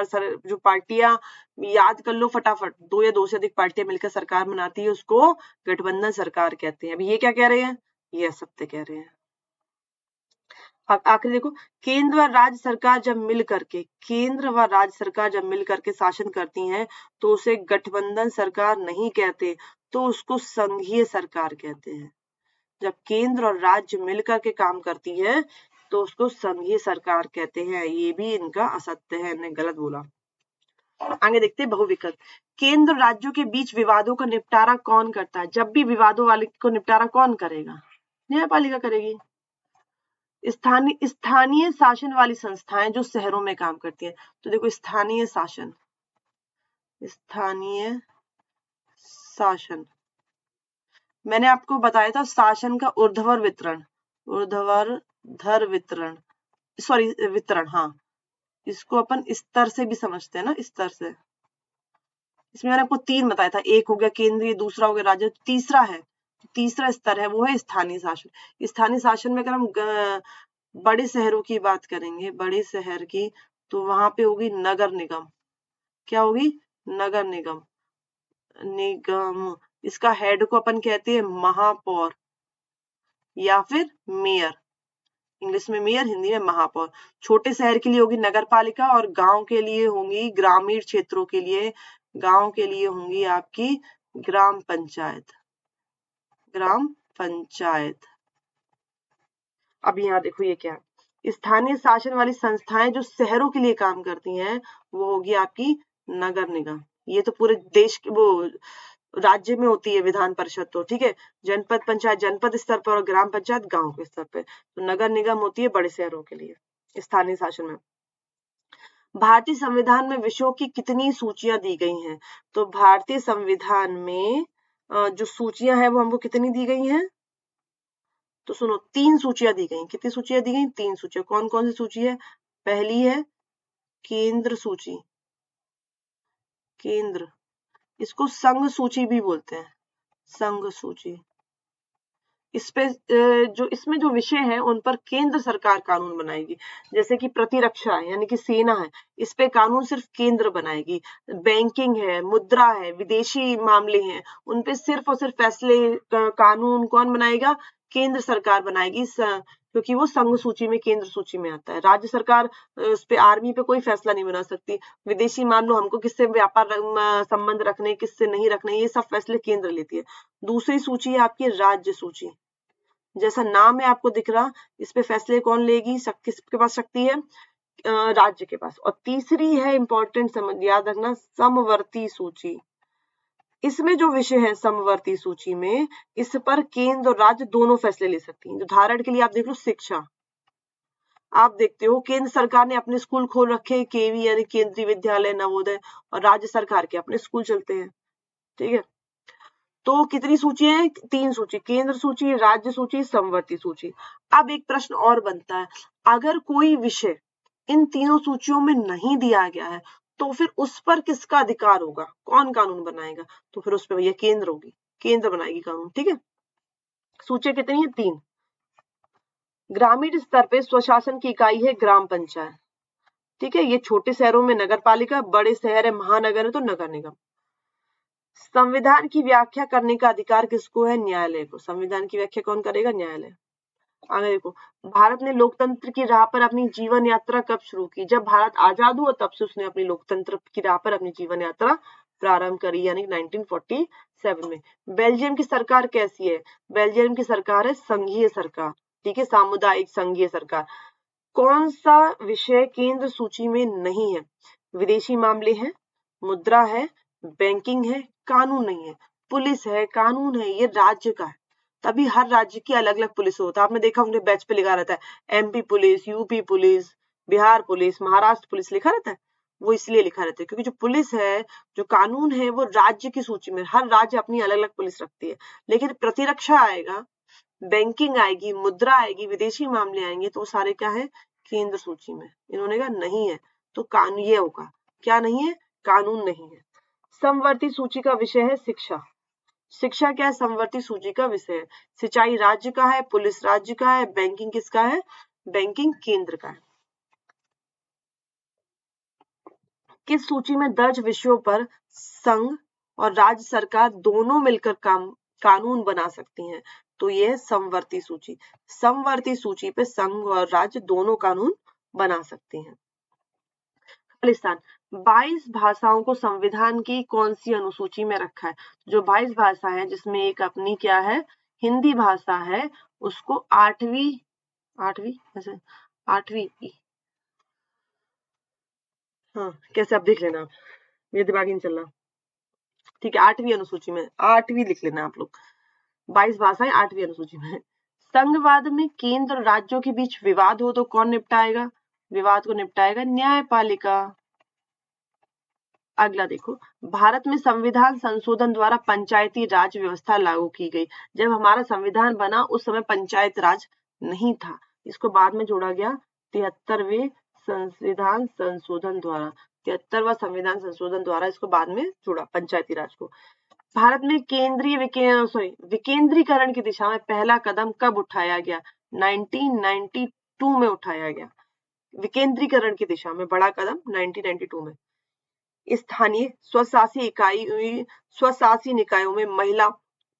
जो पार्टियां, याद कर लो फटाफट, 2 या 2 से अधिक पार्टियां मिलकर सरकार बनाती है उसको गठबंधन सरकार कहते हैं। अभी ये क्या कह रहे हैं? ये सत्य कह रहे हैं। आखिर देखो, केंद्र व राज्य सरकार जब मिल करके, केंद्र व राज्य सरकार जब मिल करके शासन करती हैं तो उसे गठबंधन सरकार नहीं कहते, तो उसको संघीय सरकार कहते हैं। जब केंद्र और राज्य मिलकर के काम करती है तो उसको संघीय सरकार कहते हैं। ये भी इनका असत्य है, इन्हें गलत बोला। आगे देखते हैं बहुविकल्प। केंद्र और राज्यों के बीच विवादों का निपटारा कौन करता है? जब भी विवादों वाले को निपटारा कौन करेगा? न्यायपालिका करेगी। स्थानीय शासन वाली संस्थाएं जो शहरों में काम करती हैं। तो देखो, स्थानीय शासन, स्थानीय शासन मैंने आपको बताया था, शासन का ऊर्ध्वाधर वितरण, ऊर्ध्वाधर वितरण, सॉरी वितरण, हाँ, इसको अपन स्तर से भी समझते हैं ना, स्तर से। इसमें मैंने आपको 3 बताया था, एक हो गया केंद्रीय, दूसरा हो गया राज्य, तीसरा है, तीसरा स्तर है वो है स्थानीय शासन। स्थानीय शासन में अगर हम बड़े शहरों की बात करेंगे, बड़े शहर की, तो वहां पे होगी नगर निगम। क्या होगी? नगर निगम। इसका हेड को अपन कहते हैं महापौर या फिर मेयर। इंग्लिश में मेयर, हिंदी में महापौर। छोटे शहर के लिए होगी नगर पालिका और गांव के लिए होंगी, ग्रामीण क्षेत्रों के लिए, गांव के लिए होंगी आपकी ग्राम पंचायत, ग्राम पंचायत। अब यहाँ देखो ये क्या है, स्थानीय शासन वाली संस्थाएं जो शहरों के लिए काम करती हैं वो होगी आपकी नगर निगम। ये तो पूरे देश के वो राज्य में होती है विधान परिषद, तो ठीक है। जनपद पंचायत जनपद स्तर पर और ग्राम पंचायत गांव के स्तर पे, तो नगर निगम होती है बड़े शहरों के लिए स्थानीय शासन में। भारतीय संविधान में विषयों की कितनी सूचियां दी गई हैं? तो भारतीय संविधान में जो सूचियां हैं वो हमको कितनी दी गई हैं? तो सुनो, 3 सूचियां दी गई। कितनी सूचियां दी गई? 3 सूचियां। कौन कौन सी सूची है? पहली है केंद्र सूची, केंद्र, इसको संघ सूची भी बोलते हैं, संघ सूची। इस पे जो इसमें जो विषय है उन पर केंद्र सरकार कानून बनाएगी। जैसे कि प्रतिरक्षा है यानी कि सेना है, इस पे कानून सिर्फ केंद्र बनाएगी। बैंकिंग है, मुद्रा है, विदेशी मामले हैं, उन पे सिर्फ और सिर्फ फैसले कानून कौन बनाएगा? केंद्र सरकार बनाएगी, क्योंकि वो संघ सूची में, केंद्र सूची में आता है। राज्य सरकार उस पे, आर्मी पे कोई फैसला नहीं बना सकती। विदेशी मामलों, हमको किससे व्यापार संबंध रखने, किससे नहीं रखने, ये सब फैसले केंद्र लेती है। दूसरी सूची है आपकी राज्य सूची। जैसा नाम है आपको दिख रहा, इस पे फैसले कौन लेगी? किसके पास शक्ति है? राज्य के पास। और तीसरी है इंपॉर्टेंट, समझ याद रखना, समवर्ती सूची। इसमें जो विषय है समवर्ती सूची में, इस पर केंद्र और राज्य दोनों फैसले ले सकती हैं। उदाहरण के लिए आप देख लो शिक्षा, आप देखते हो केंद्र सरकार ने अपने स्कूल खोल रखे, केवी यानी केंद्रीय विद्यालय नवोदय, और राज्य सरकार के अपने स्कूल चलते हैं, ठीक है। तो कितनी सूची है? 3 सूची, केंद्र सूची, राज्य सूची, समवर्ती सूची। अब एक प्रश्न और बनता है, अगर कोई विषय इन तीनों सूचियों में नहीं दिया गया है तो फिर उस पर किसका अधिकार होगा? कौन कानून बनाएगा? तो फिर उस पर भैया केंद्र होगी, केंद्र बनाएगी कानून, ठीक है। सूची कितनी है? 3। ग्रामीण स्तर पे स्वशासन की इकाई है ग्राम पंचायत, ठीक है। ये छोटे शहरों में नगर पालिका, बड़े शहर है महानगर है तो नगर निगम। संविधान की व्याख्या करने का अधिकार किसको है? न्यायालय को। संविधान की व्याख्या कौन करेगा? न्यायालय। आगे देखो, भारत ने लोकतंत्र की राह पर अपनी जीवन यात्रा कब शुरू की? जब भारत आजाद हुआ तब से उसने अपनी लोकतंत्र की राह पर अपनी जीवन यात्रा प्रारंभ करी, यानी 1947 में। बेल्जियम की सरकार कैसी है? बेल्जियम की सरकार है संघीय सरकार, ठीक है, सामुदायिक संघीय सरकार। कौन सा विषय केंद्र सूची में नहीं है? विदेशी मामले हैं, मुद्रा है, बैंकिंग है, कानून नहीं है। पुलिस है, कानून है, ये राज्य का है, तभी हर राज्य की अलग अलग पुलिस होता है। आपने देखा उनके बैच पे लिखा रहता है MP police, UP police, Bihar police, Maharashtra police लिखा रहता है। वो इसलिए लिखा रहता है क्योंकि जो पुलिस है, जो कानून है, वो राज्य की सूची में, हर राज्य अपनी अलग अलग पुलिस रखती है। लेकिन प्रतिरक्षा आएगा, बैंकिंग आएगी, मुद्रा आएगी, विदेशी मामले आएंगे, तो वो सारे क्या है? केंद्र सूची में। इन्होंने कहा नहीं है, तो कानून ये होगा, क्या नहीं है? कानून नहीं है। समवर्ती सूची का विषय है शिक्षा। शिक्षा क्या है? समवर्ती सूची का विषय है। सिंचाई राज्य का है, पुलिस राज्य का है, बैंकिंग किसका है? बैंकिंग केंद्र का है। किस सूची में दर्ज विषयों पर संघ और राज्य सरकार दोनों मिलकर कानून बना सकती हैं? तो ये है समवर्ती सूची। समवर्ती सूची पे संघ और राज्य दोनों कानून बना सकते हैं। खालिस्तान, 22 भाषाओं को संविधान की कौन सी अनुसूची में रखा है? जो 22 भाषा है जिसमें एक अपनी क्या है? हिंदी भाषा है, उसको आठवीं हाँ, कैसे आप देख लेना, ये दिमाग नहीं चल रहा, ठीक है। 8वीं अनुसूची में, 8वीं लिख लेना आप लोग, 22 भाषाएं 8वीं अनुसूची में। संघवाद में केंद्र और राज्यों के बीच विवाद हो तो कौन निपटाएगा? विवाद को निपटाएगा न्यायपालिका। अगला देखो, भारत में संविधान संशोधन द्वारा पंचायती राज व्यवस्था लागू की गई। जब हमारा संविधान बना उस समय पंचायत राज नहीं था, इसको बाद में जोड़ा गया 73वें संविधान संशोधन द्वारा। 73वां संविधान संशोधन द्वारा इसको बाद में जोड़ा पंचायती राज को। भारत में विकेंद्रीकरण की दिशा में पहला कदम कब उठाया गया? 1992 में उठाया गया। विकेंद्रीकरण की दिशा में बड़ा कदम 1992 में। स्थानीय स्वशासी निकायों में महिला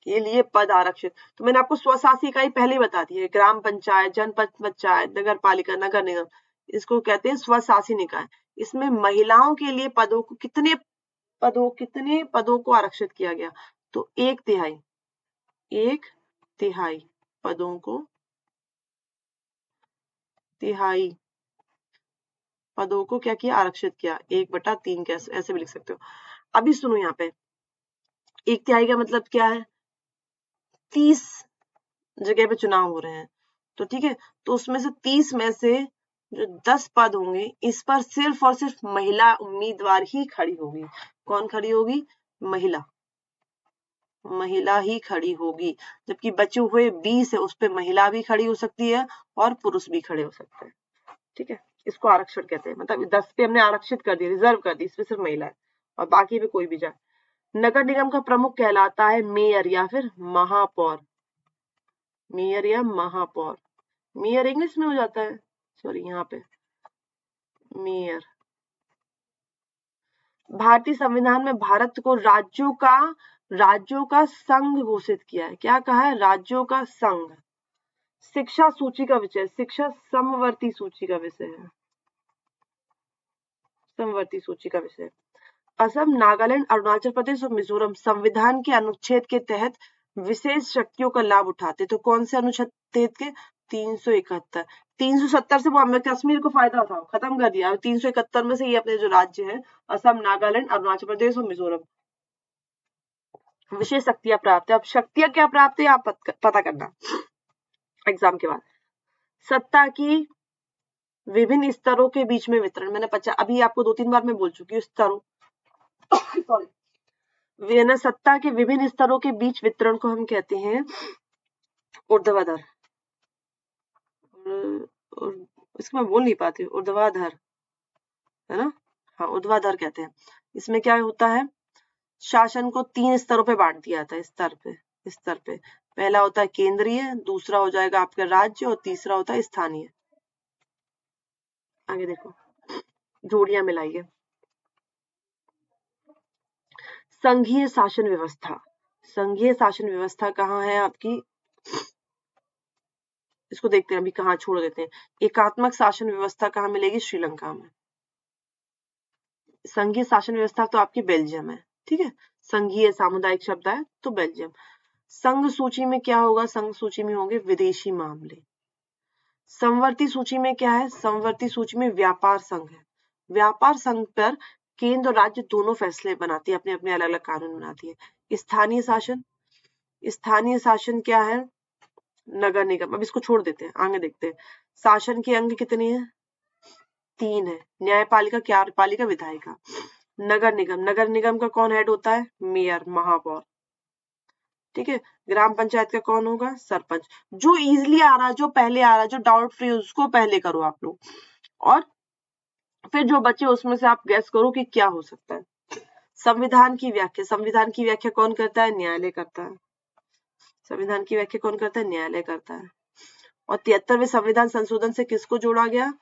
के लिए पद आरक्षित। तो मैंने आपको स्वशासी इकाई पहले ही बता दी है, ग्राम पंचायत, जनपद पंचायत, नगर पालिका, नगर निगम, इसको कहते हैं स्वशासी निकाय। इसमें महिलाओं के लिए पदों को कितने पदों को आरक्षित किया गया? तो 1/3 पदों को तिहाई पदों को क्या किया, आरक्षित किया। 1/3 कैसे, ऐसे भी लिख सकते हो। अभी सुनो यहाँ पे, 1/3 का मतलब क्या है, 30 जगह पे चुनाव हो रहे हैं, तो ठीक है, तो उसमें से 30 में से जो 10 पद होंगे, इस पर सिर्फ और सिर्फ महिला उम्मीदवार ही खड़ी होगी। कौन खड़ी होगी, महिला, महिला ही खड़ी होगी। जबकि बचे हुए 20 है, उस पे महिला भी खड़ी हो सकती है और पुरुष भी खड़े हो सकते हैं। ठीक है, इसको आरक्षण कहते हैं। मतलब 10 पे हमने आरक्षित कर दिया, रिजर्व कर दी, इसमें सिर्फ महिला है और बाकी पे कोई भी जाए। नगर निगम का प्रमुख कहलाता है मेयर या फिर महापौर। मेयर या महापौर, मेयर इंग्लिश में हो जाता है, सॉरी यहाँ पे मेयर। भारतीय संविधान में भारत को राज्यों का संघ घोषित किया है। क्या कहा है, राज्यों का संघ। शिक्षा सूची का विषय, शिक्षा समवर्ती सूची का विषय है, समवर्ती सूची का विषय। असम, नागालैंड, अरुणाचल प्रदेश और मिजोरम संविधान के अनुच्छेद के तहत विशेष शक्तियों का लाभ उठाते। तो कौन से अनुच्छेद के, 371। 370 से वो हमें कश्मीर को फायदा उठाओ, खत्म कर दिया। 371 में से ये अपने जो राज्य है, असम, नागालैंड, अरुणाचल प्रदेश और मिजोरम, विशेष शक्तियां प्राप्त है। अब शक्तियां क्या प्राप्त है आप पता करना एग्जाम के बाद। सत्ता की विभिन्न स्तरों के बीच में वितरण, मैंने अभी आपको 2-3 बार मैं बोल चुकी हूँ स्तरों सॉरी, सत्ता के विभिन्न स्तरों के बीच वितरण को हम कहते हैं ऊर्ध्वाधर, इसको मैं बोल नहीं पाती, ऊर्ध्वाधर है ना, हाँ ऊर्ध्वाधर कहते हैं। इसमें क्या होता है, शासन को 3 स्तरों पे बांट दिया जाता है, स्तर पे। पहला होता है केंद्रीय, दूसरा हो जाएगा आपका राज्य और तीसरा होता है स्थानीय। आगे देखो, जोड़ियां मिलाइए। संघीय शासन व्यवस्था, संघीय शासन व्यवस्था कहाँ है आपकी, इसको देखते हैं, अभी कहाँ छोड़ देते हैं। एकात्मक शासन व्यवस्था कहाँ मिलेगी, श्रीलंका में। संघीय शासन व्यवस्था तो आपकी बेल्जियम है, ठीक है, संघीय सामुदायिक शब्द है तो बेल्जियम। संघ सूची में क्या होगा, संघ सूची में होंगे विदेशी मामले। समवर्ती सूची में क्या है, समवर्ती सूची में व्यापार संघ है। व्यापार संघ पर केंद्र और राज्य दोनों फैसले बनाती है, अपने अपने अलग अलग कानून बनाती है। स्थानीय शासन, स्थानीय शासन क्या है, नगर निगम। अब इसको छोड़ देते हैं, आगे देखते हैं। शासन के अंग कितने हैं, 3 है, न्यायपालिका, कार्यपालिका, विधायिका। नगर निगम, नगर निगम का कौन हेड होता है, मेयर, महापौर, ठीक है। ग्राम पंचायत का कौन होगा, सरपंच। जो इजिली आ रहा है, जो पहले आ रहा है, जो डाउट फ्री, उसको पहले करो आप लोग, और फिर जो बचे उसमें से आप गैस करो कि क्या हो सकता है। संविधान की व्याख्या, संविधान की व्याख्या कौन करता है, न्यायालय करता है। संविधान की व्याख्या कौन करता है, न्यायालय करता है। और 73वें संविधान संशोधन से किसको जोड़ा गया,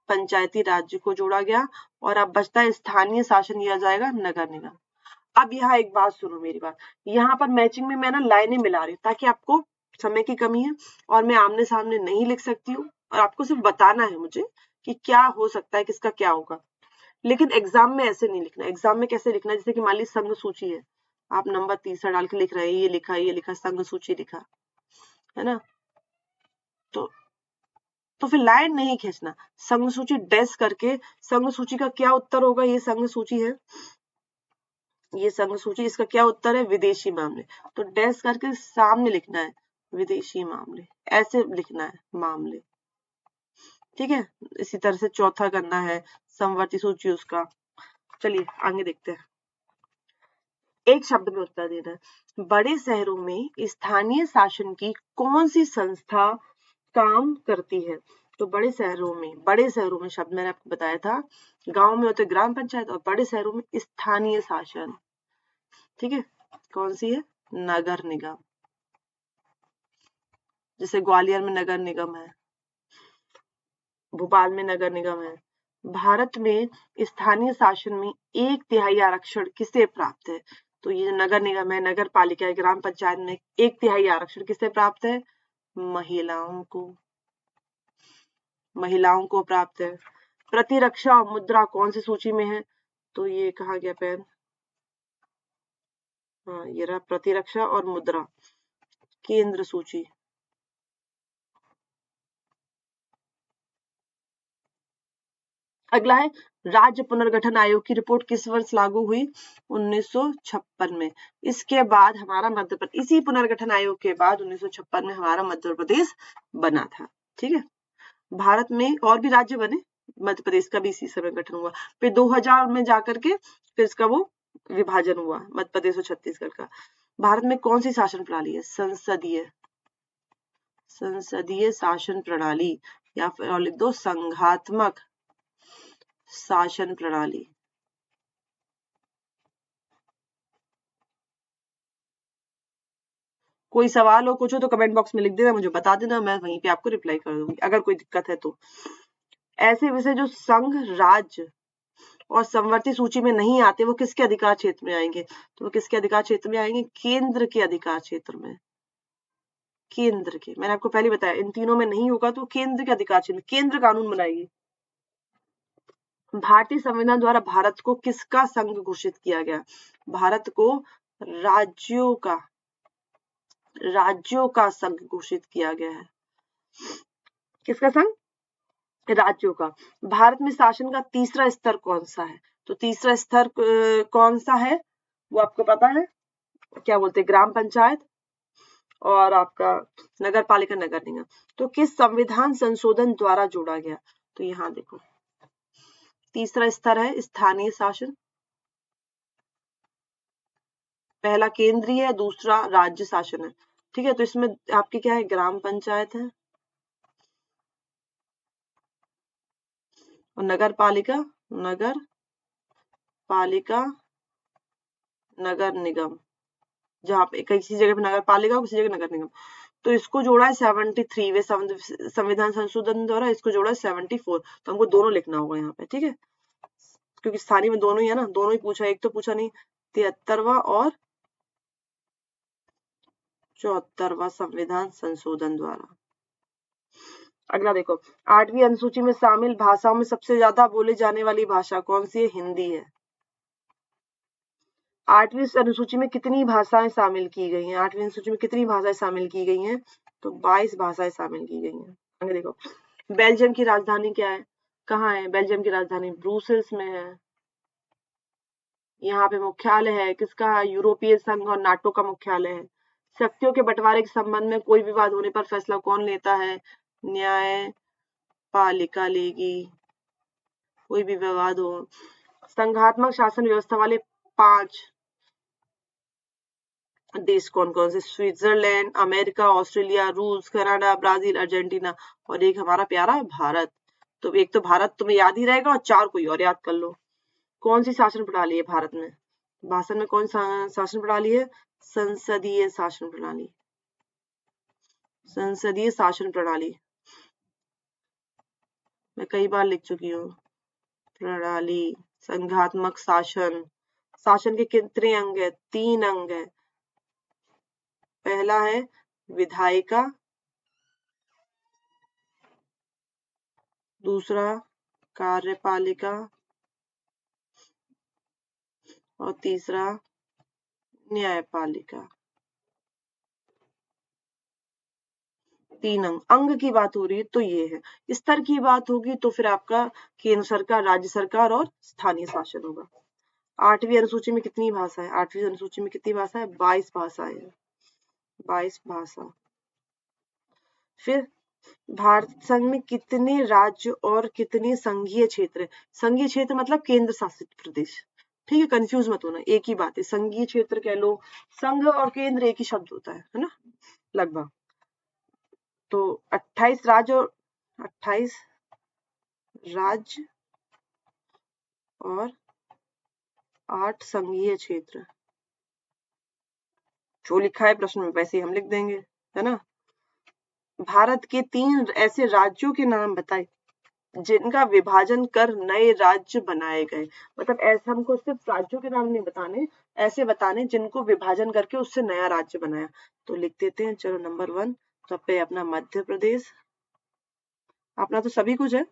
पंचायती राज्य को जोड़ा गया। और अब बचता है स्थानीय शासन, किया जाएगा नगर निगम। अब यहाँ एक बात सुनो, मेरी बात, यहाँ पर मैचिंग में मैं ना लाइनें मिला रही हूँ ताकि आपको, समय की कमी है और मैं आमने सामने नहीं लिख सकती हूँ, और आपको सिर्फ बताना है मुझे कि क्या हो सकता है, किसका क्या होगा। लेकिन एग्जाम में ऐसे नहीं लिखना। एग्जाम में कैसे लिखना है, जैसे कि मान ली संघ सूची है, आप नंबर 3 डाल के लिख रहे हैं, ये लिखा संघ सूची लिखा है ना, तो फिर लाइन नहीं खींचना, संघ सूची डैश करके, संघ सूची का क्या उत्तर होगा, ये संघ सूची है, ये संघ सूची, इसका क्या उत्तर है, विदेशी मामले। तो डैश करके सामने लिखना है विदेशी मामले, ऐसे लिखना है मामले, ठीक है। इसी तरह से चौथा करना है समवर्ती सूची उसका। चलिए आगे देखते हैं, एक शब्द में उत्तर देना है। बड़े शहरों में स्थानीय शासन की कौन सी संस्था काम करती है। तो बड़े शहरों में शब्द मैंने आपको बताया था, गांव में होते ग्राम पंचायत और बड़े शहरों में स्थानीय शासन, ठीक है। कौन सी है, नगर निगम। जैसे ग्वालियर में नगर निगम है, भोपाल में नगर निगम है। भारत में स्थानीय शासन में 1/3 आरक्षण किसे प्राप्त है। तो ये नगर निगम है, नगर पालिका है, ग्राम पंचायत में 1/3 आरक्षण किसे प्राप्त है, महिलाओं को, महिलाओं को प्राप्त है। प्रतिरक्षा और मुद्रा कौन सी सूची में है, तो ये कहा गया पेन, हाँ ये रहा, प्रतिरक्षा और मुद्रा, केंद्र सूची। अगला है राज्य पुनर्गठन आयोग की रिपोर्ट किस वर्ष लागू हुई? 1956 में। इसके बाद हमारा मध्य प्रदेश, इसी पुनर्गठन आयोग के बाद 1956 में हमारा मध्य प्रदेश बना था। ठीक है, भारत में और भी राज्य बने, मध्य प्रदेश का भी इसी समय गठन हुआ। फिर 2000 में जाकर के फिर इसका वो विभाजन हुआ, मध्य प्रदेश और छत्तीसगढ़ का। भारत में कौन सी शासन प्रणाली है? संसदीय शासन प्रणाली, या फिर और लिख दो संघात्मक शासन प्रणाली। कोई सवाल हो कुछ हो तो कमेंट बॉक्स में लिख देना, मुझे बता देना, मैं वहीं पे आपको रिप्लाई कर दूंगी अगर कोई दिक्कत है तो। ऐसे विषय जो संघ, राज्य और संवर्ती सूची में नहीं आते वो किसके अधिकार क्षेत्र में आएंगे? तो वो किसके अधिकार क्षेत्र में आएंगे? केंद्र के अधिकार क्षेत्र में। केंद्र के, मैंने आपको पहले बताया इन तीनों में नहीं होगा तो केंद्र के अधिकार क्षेत्र, केंद्र कानून बनाएगी। भारतीय संविधान द्वारा भारत को किसका संघ घोषित किया गया? भारत को राज्यों का संघ घोषित किया गया है। किसका संघ? राज्यों का। भारत में शासन का तीसरा स्तर कौन सा है? तो तीसरा स्तर कौन सा है वो आपको पता है? क्या बोलते हैं? ग्राम पंचायत और आपका नगर पालिका, नगर निगम। तो किस संविधान संशोधन द्वारा जोड़ा गया? तो यहाँ देखो, तीसरा स्तर है स्थानीय शासन, पहला केंद्रीय है, दूसरा राज्य शासन है। ठीक है, तो इसमें आपकी क्या है? ग्राम पंचायत है और नगर पालिका, नगर निगम, जहाँ पे किसी जगह पे नगर पालिका, किसी जगह नगर निगम। तो इसको जोड़ा है 73वें संविधान संशोधन द्वारा, इसको जोड़ा है 74। तो हमको दोनों लिखना होगा यहाँ पे। ठीक है, क्योंकि स्थानीय में दोनों ही है ना, दोनों ही पूछा, एक तो पूछा नहीं। 73वां और 74वां संविधान संशोधन द्वारा। अगला देखो, 8वीं अनुसूची में शामिल भाषाओं में सबसे ज्यादा बोले जाने वाली भाषा कौन सी है? हिंदी है। 8वीं अनुसूची में कितनी भाषाएं शामिल की गई हैं? 8वीं अनुसूची में कितनी भाषाएं शामिल की गई हैं? तो 22 भाषाएं शामिल की गई हैं। आगे देखो, बेल्जियम की राजधानी क्या है? कहाँ है बेल्जियम की राजधानी? ब्रुसेल्स में है। यहाँ पे मुख्यालय है किसका? यूरोपीय संघ और नाटो का मुख्यालय है। शक्तियों के बंटवारे के संबंध में कोई विवाद होने पर फैसला कौन लेता है? न्यायपालिका लेगी, कोई भी विवाद हो। संघात्मक शासन व्यवस्था वाले 5 देश कौन कौन से? स्विट्जरलैंड, अमेरिका, ऑस्ट्रेलिया, रूस, कनाडा, ब्राजील, अर्जेंटीना और एक हमारा प्यारा भारत। तो एक तो भारत तुम्हें याद ही रहेगा और 4 कोई और याद कर लो। कौन सी शासन प्रणाली है भारत में? भाषण में कौन सा शासन प्रणाली है? संसदीय शासन प्रणाली। संसदीय शासन प्रणाली मैं कई बार लिख चुकी हूँ। प्रणाली, संघात्मक शासन। शासन के कितने अंग है? 3 अंग है। पहला है विधायिका, दूसरा कार्यपालिका और तीसरा न्यायपालिका। 3 अंग की बात हो रही है तो ये है। स्तर की बात होगी तो फिर आपका केंद्र सरकार, राज्य सरकार और स्थानीय शासन होगा। 8वीं अनुसूची में कितनी भाषा है? 8वीं अनुसूची में कितनी भाषा है? 22 भाषाएं हैं। 22 भाषा। फिर भारत संघ में कितने राज्य और कितने संघीय क्षेत्र है? संघीय क्षेत्र मतलब केंद्र शासित प्रदेश। ठीक है, कंफ्यूज मत होना, एक ही बात है। संघीय क्षेत्र कह लो, संघ और केंद्र एक ही शब्द होता है ना लगभग। तो 28 राज्य और 28 राज्य और 8 संघीय क्षेत्र। जो लिखा है प्रश्न में वैसे ही हम लिख देंगे, है ना। भारत के 3 ऐसे राज्यों के नाम बताए जिनका विभाजन कर नए राज्य बनाए गए। मतलब ऐसे हमको सिर्फ राज्यों के नाम नहीं बताने, ऐसे बताने जिनको विभाजन करके उससे नया राज्य बनाया। तो लिख देते हैं, चलो नंबर 1 तो पे अपना मध्य प्रदेश। अपना तो सभी कुछ है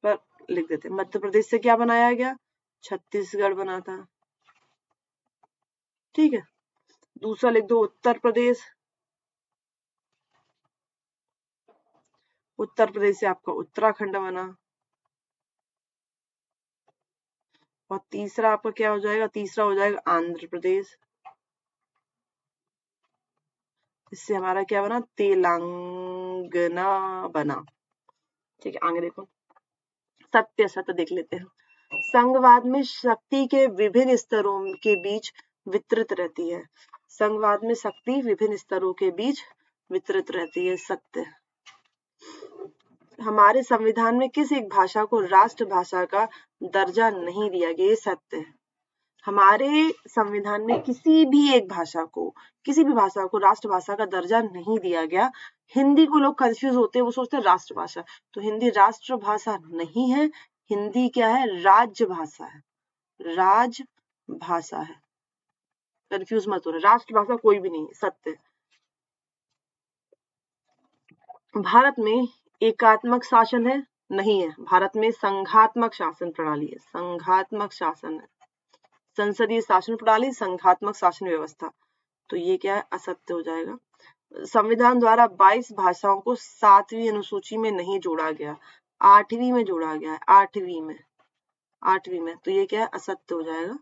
पर लिख देते हैं। मध्य प्रदेश से क्या बनाया गया? छत्तीसगढ़ बना था। ठीक है, दूसरा लिख दो उत्तर प्रदेश। उत्तर प्रदेश से आपका उत्तराखंड बना। और तीसरा आपका क्या हो जाएगा? तीसरा हो जाएगा आंध्र प्रदेश। इससे हमारा क्या बना? तेलंगाना बना। ठीक है, आगे देखो, सत्य सत्य देख लेते हैं। संघवाद में शक्ति के विभिन्न स्तरों के बीच वितरित रहती है। संघवाद में शक्ति विभिन्न स्तरों के बीच वितरित रहती है। सत्य। हमारे संविधान में किसी एक भाषा को राष्ट्रभाषा का दर्जा नहीं दिया गया। ये सत्य है। हमारे संविधान में किसी भी एक भाषा को, किसी भी भाषा को राष्ट्रभाषा का दर्जा नहीं दिया गया। हिंदी को लोग कंफ्यूज होते हैं, वो सोचते हैं राष्ट्रभाषा, तो हिंदी राष्ट्रभाषा नहीं है। हिंदी क्या है? राजभाषा है। राजभाषा है, कंफ्यूज मत हो। राष्ट्रभाषा कोई भी नहीं है। सत्य। भारत में एकात्मक शासन है? नहीं है। भारत में संघात्मक शासन प्रणाली है। संघात्मक शासन है। संसदीय शासन प्रणाली, संघात्मक शासन व्यवस्था। तो ये क्या है? असत्य हो जाएगा। संविधान द्वारा 22 भाषाओं को 7वीं अनुसूची में नहीं जोड़ा गया, 8वीं में जोड़ा गया है। 8वीं में, तो ये क्या है? असत्य हो जाएगा।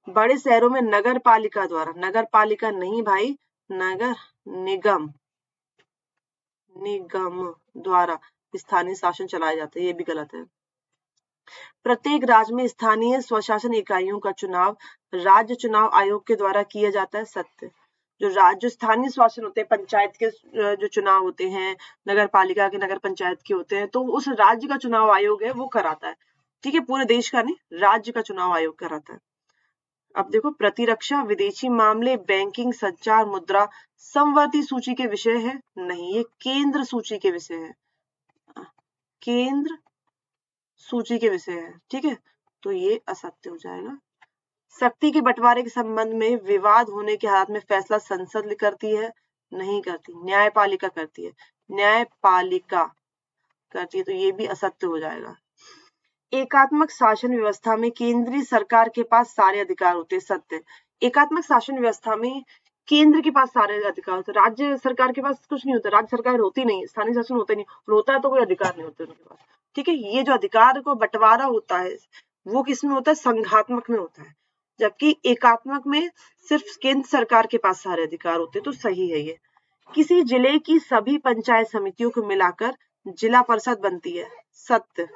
बड़े शहरों में नगर पालिका द्वारा, नगर पालिका नहीं भाई, नगर निगम द्वारा स्थानीय शासन चलाया जाता है। ये भी गलत है। प्रत्येक राज्य में स्थानीय स्वशासन इकाइयों का चुनाव राज्य चुनाव आयोग के द्वारा किया जाता है। सत्य। जो राज्य स्थानीय शासन होते हैं, पंचायत के जो चुनाव होते हैं, नगर पालिका के, नगर पंचायत के होते हैं, तो उस राज्य का चुनाव आयोग है वो कराता है। ठीक है, पूरे देश का नहीं, राज्य का चुनाव आयोग कराता है। अब देखो, प्रतिरक्षा, विदेशी मामले, बैंकिंग, संचार, मुद्रा समवर्ती सूची के विषय है? नहीं, ये केंद्र सूची के विषय है। केंद्र सूची के विषय है। ठीक है, तो ये असत्य हो जाएगा। शक्ति के बंटवारे के संबंध में विवाद होने के हालत में फैसला संसद करती है? नहीं करती, न्यायपालिका करती है। न्यायपालिका करती है, तो ये भी असत्य हो जाएगा। एकात्मक शासन व्यवस्था में केंद्रीय सरकार के पास सारे अधिकार होते हैं। सत्य। एकात्मक शासन व्यवस्था में केंद्र के पास सारे अधिकार होते हैं, राज्य सरकार के पास कुछ नहीं होता। राज्य सरकार होती नहीं, स्थानीय शासन होता नहीं, होता है तो कोई अधिकार नहीं होते उनके पास। ठीक है, ये जो अधिकार को बंटवारा होता है वो किसमें होता है? संघात्मक में होता है। जबकि एकात्मक में सिर्फ केंद्र सरकार के पास सारे अधिकार होते हैं। तो सही है ये। किसी जिले की सभी पंचायत समितियों को मिलाकर जिला परिषद बनती है। सत्य।